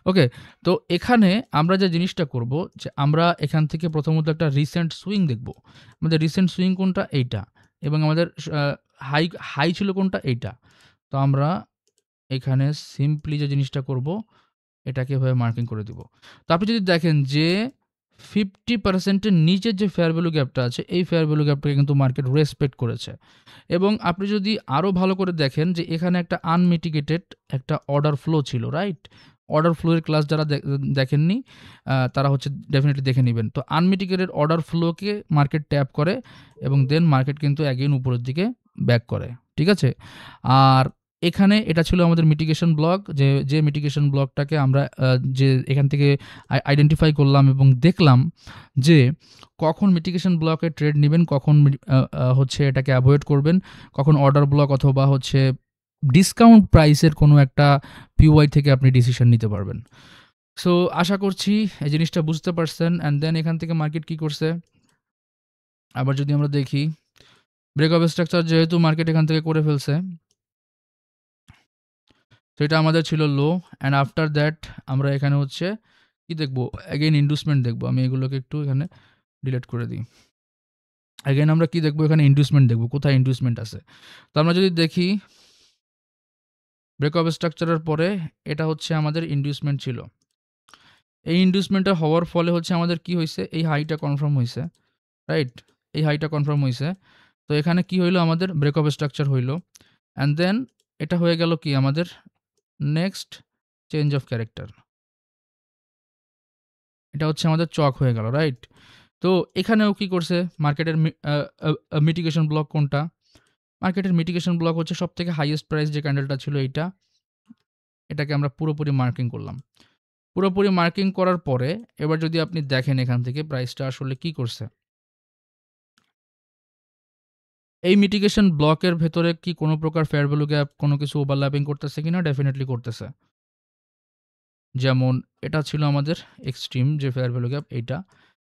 ওকে, তো এখানে আমরা যে জিনিসটা করব, যে আমরা এখান থেকে প্রথমত একটা রিসেন্ট সুইং দেখব। আমাদের রিসেন্ট সুইং কোনটা? এইটা। এবং আমাদের হাই হাই ছিল কোনটা? এইটা। তো আমরা এখানে সিম্পলি যে জিনিসটা করব, এটাকে এভাবে মার্কিং করে দিব। তো আপনি যদি দেখেন যে 50% এর নিচের যে ফেয়ার ভ্যালু গ্যাপটা আছে, এই ফেয়ার ভ্যালু গ্যাপটাকে কিন্তু মার্কেট রেসপেক্ট করেছে। এবং আপনি যদি আরও ভালো করে দেখেন যে এখানে একটা আনমিটিগেটেড একটা অর্ডার ফ্লো ছিল, রাইট? অর্ডার ফ্লোয়ের ক্লাস যারা দেখেননি, তারা হচ্ছে ডেফিনেটলি দেখে নেবেন। তো আনমিটিগেটেড অর্ডার ফ্লোকে মার্কেট ট্যাপ করে, এবং দেন মার্কেট কিন্তু অ্যাগেইন উপরের দিকে ব্যাক করে। ঠিক আছে? আর এখানে এটা ছিল আমাদের মিটিগেশন ব্লক, যে মিটিগেশন ব্লকটাকে আমরা যে এখান থেকে আইডেন্টিফাই করলাম এবং দেখলাম যে কখন মিটিগেশন ব্লকে ট্রেড নেবেন, কখন হচ্ছে এটাকে অ্যাভয়েড করবেন, কখন অর্ডার ব্লক অথবা হচ্ছে ডিসকাউন্ট প্রাইসের কোনো একটা পিওয়াই থেকে আপনি ডিসিশন নিতে পারবেন। সো আশা করছি এই জিনিসটা বুঝতে পারছেন। অ্যান্ড দেন এখান থেকে মার্কেট কি করছে, আবার যদি আমরা দেখি, ব্রেক অফ স্ট্রাকচার যেহেতু মার্কেট এখান থেকে করে ফেলছে, তো এটা আমাদের ছিল লো। অ্যান্ড আফটার দ্যাট আমরা এখানে হচ্ছে কি দেখবো, অ্যাগেইন ইন্ডুসমেন্ট দেখবো। আমি এগুলোকে একটু এখানে ডিলিট করে দিই। অ্যাগেইন আমরা কি দেখবো, এখানে ইন্ডুসমেন্ট দেখবো, কোথায় ইন্ডুসমেন্ট আছে। তো আমরা যদি দেখি ব্রেক অফ স্ট্রাকচারের পরে এটা হচ্ছে আমাদের ইন্ডিউসমেন্ট ছিল। এই ইন্ডিউসমেন্টটা হওয়ার ফলে হচ্ছে আমাদের কি হয়েছে, এই হাইটা কনফার্ম হয়েছে, রাইট? এই হাইটা কনফার্ম হয়েছে। তো এখানে কি হইলো, আমাদের ব্রেক অফ স্ট্রাকচার হইলো, অ্যান্ড দেন এটা হয়ে গেল কি আমাদের নেক্সট চেঞ্জ অফ ক্যারেক্টার। এটা হচ্ছে আমাদের চক হয়ে গেল, রাইট? তো এখানেও কি করছে মার্কেটের মিটিগেশন ব্লক কোনটা? মার্কেটের মিটিগেশন ব্লক হচ্ছে সবথেকে হাইয়েস্ট প্রাইস যে ক্যান্ডেলটা ছিল এইটা, এটাকে আমরা পুরোপুরি মার্কিং করলাম। পুরোপুরি মার্কিং করার পরে এবার যদি আপনি দেখেন এখান থেকে প্রাইসটা আসলে কি করছে। এই মিটিগেশন ব্লকের ভেতরে কি কোনো প্রকার ফেয়ার ভ্যালু গ্যাপ কোনো কিছু ওভারল্যাপিং করতেছে কিনা? ডেফিনেটলি করতেছে। যেমন এটা ছিল আমাদের এক্সট্রিম যে ফেয়ার ভ্যালু গ্যাপ এইটা,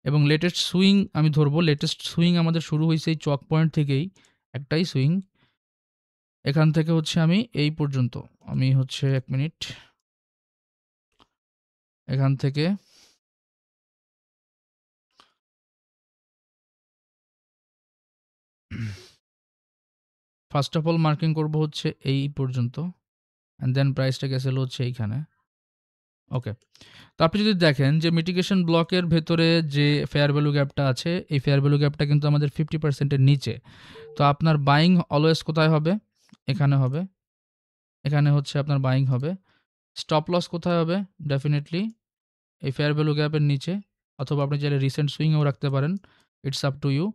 এবং লেটেস্ট সুইং আমি ধরবো, লেটেস্ট সুইং আমাদের শুরু হয়েছে এই চক পয়েন্ট থেকেই, একটাই সুইং। এখান থেকে হচ্ছে আমি এই পর্যন্ত, আমি হচ্ছে 1 মিনিট, এখান থেকে ফার্স্ট অফ অল মার্কিং করব হচ্ছে এই পর্যন্ত, অ্যান্ড দেন প্রাইসটা গেছিল হচ্ছে এইখানে। ওকে, তো আপনি যদি দেখেন যে মিটিগেশন ব্লকের ভেতরে যে ফেয়ার ভ্যালু গ্যাপটা আছে, এই ফেয়ার ভ্যালু গ্যাপটা কিন্তু আমাদের 50%-এর নিচে। তো আপনার বাইং অলওয়েজ কোথায় হবে? এখানে হবে, এখানে হচ্ছে আপনার বাইং হবে। স্টপ লস কোথায় হবে? ডেফিনেটলি এই ফেয়ার ভ্যালু গ্যাপের নিচে, অথবা আপনি চাইলে রিসেন্ট সুইংয়েও রাখতে পারেন, it's up to you.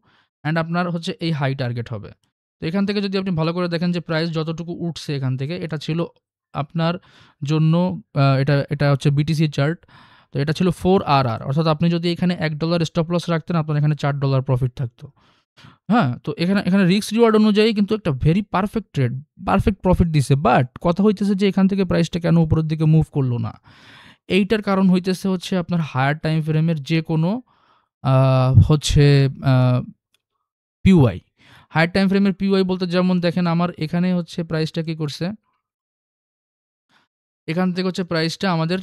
And আপনার হচ্ছে এই হাই টার্গেট হবে। তো এখান থেকে যদি আপনি ভালো করে দেখেন যে প্রাইস যতটুকু উঠছে এখান থেকে, এটা ছিল আপনার জন্য এটা এটা হচ্ছে বিটিসি চার্ট। তো এটা ছিল 4RR, অর্থাৎ আপনি যদি এখানে $1 স্টপ লস রাখতেন, আপনার এখানে $4 প্রফিট থাকতো। হ্যাঁ, তো এখানে এখানে রিস্ক রিওয়ার্ড অনুযায়ী কিন্তু একটা very perfect trade, perfect profit দিছে। বাট কথা হইতেছে যে এখান থেকে প্রাইসটা কেন উপরের দিকে মুভ করলো না? এইটার কারণ হইতেছে হচ্ছে আপনার হায়ার টাইম ফ্রেমের যে কোনো হচ্ছে পিওয়াই। হায়ার টাইম ফ্রেমের পিওয়াই বলতে যেমন দেখেন আমার এখানে হচ্ছে প্রাইসটা কি করছে, এখান থেকে হচ্ছে প্রাইসটা আমাদের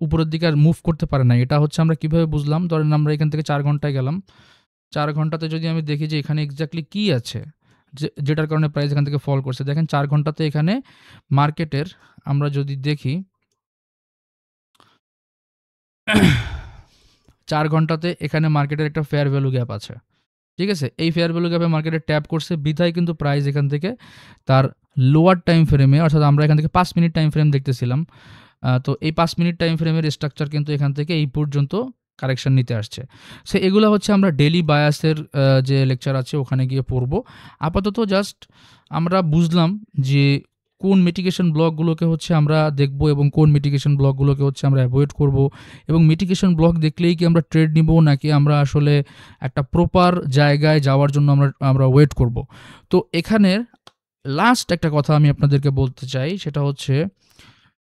উপরের দিকে আর মুভ করতে পারে না। এটা হচ্ছে আমরা কিভাবে বুঝলাম? ধরেন আমরা এখান থেকে 4 ঘন্টায় গেলাম। 4 ঘন্টাতে যদি আমি দেখি যে এখানে এক্স্যাক্টলি কি আছে যেটার কারণে প্রাইস এখান থেকে ফল করছে। দেখেন 4 ঘন্টাতে এখানে মার্কেটের আমরা যদি দেখি 4 ঘন্টাতে এখানে মার্কেটের একটা ফেয়ার ভ্যালু গ্যাপ আছে। ঠিক আছে? এই ফেয়ার ভ্যালু গ্যাপে মার্কেটে ট্যাপ করছে বিধায় কিন্তু প্রাইস এখান থেকে তার লোয়ার টাইম ফ্রেমে, অর্থাৎ আমরা এখান থেকে 5 মিনিট টাইম ফ্রেম দেখতেছিলাম। তো এই 5 মিনিট টাইম ফ্রেমের স্ট্রাকচার কিন্তু এখান থেকে এই পর্যন্ত কারেকশন নিতে আসছে। সো এগুলো হচ্ছে আমরা ডেইলি বায়াসের যে লেকচার আছে ওখানে গিয়ে পড়ব। আপাতত জাস্ট আমরা বুঝলাম যে কোন মিটিগেশন ব্লকগুলোকে হচ্ছে আমরা দেখব এবং কোন মিটিগেশন ব্লকগুলোকে হচ্ছে আমরা অ্যাভয়েড করব, এবং মিটিগেশন ব্লক দেখলেই কি আমরা ট্রেড নিব, নাকি আমরা আসলে একটা প্রপার জায়গায় যাওয়ার জন্য আমরা ওয়েট করব। তো এখানের লাস্ট একটা কথা আমি আপনাদেরকে বলতে চাই, সেটা হচ্ছে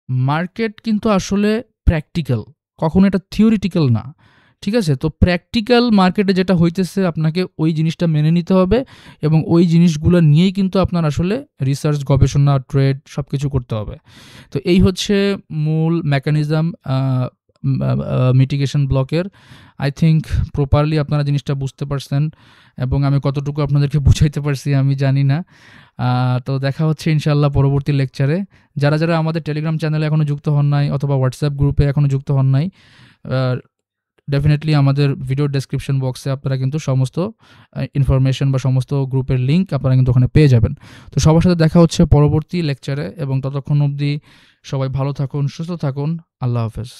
মার্কেট কিন্তু আসলে প্র্যাকটিক্যাল, কখনো এটা থিওরিটিক্যাল না। ঠিক আছে? তো প্র্যাকটিক্যাল মার্কেটে যেটা হইতেছে আপনাকে ওই জিনিসটা মেনে নিতে হবে, এবং ওই জিনিসগুলো নিয়েই কিন্তু আপনার আসলে রিসার্চ, গবেষণা, ট্রেড সব কিছু করতে হবে। তো এই হচ্ছে মূল মেকানিজম মিটিগেশন ব্লকের। আই থিঙ্ক প্রপারলি আপনারা জিনিসটা বুঝতে পারছেন, এবং আমি কতটুকু আপনাদেরকে বুঝাইতে পারছি আমি জানি না। তো দেখা হচ্ছে ইনশাআল্লাহ পরবর্তী লেকচারে। যারা যারা আমাদের টেলিগ্রাম চ্যানেলে এখনও যুক্ত হন নাই, অথবা হোয়াটসঅ্যাপ গ্রুপে এখনও যুক্ত হন নাই, ডেফিনেটলি আমাদের ভিডিও ডেসক্রিপশন বক্সে আপনারা কিন্তু সমস্ত ইনফরমেশন বা সমস্ত গ্রুপের লিঙ্ক আপনারা কিন্তু ওখানে পেয়ে যাবেন। তো সবার সাথে দেখা হচ্ছে পরবর্তী লেকচারে, এবং ততক্ষণ অবধি সবাই ভালো থাকুন, সুস্থ থাকুন। আল্লাহ হাফেজ।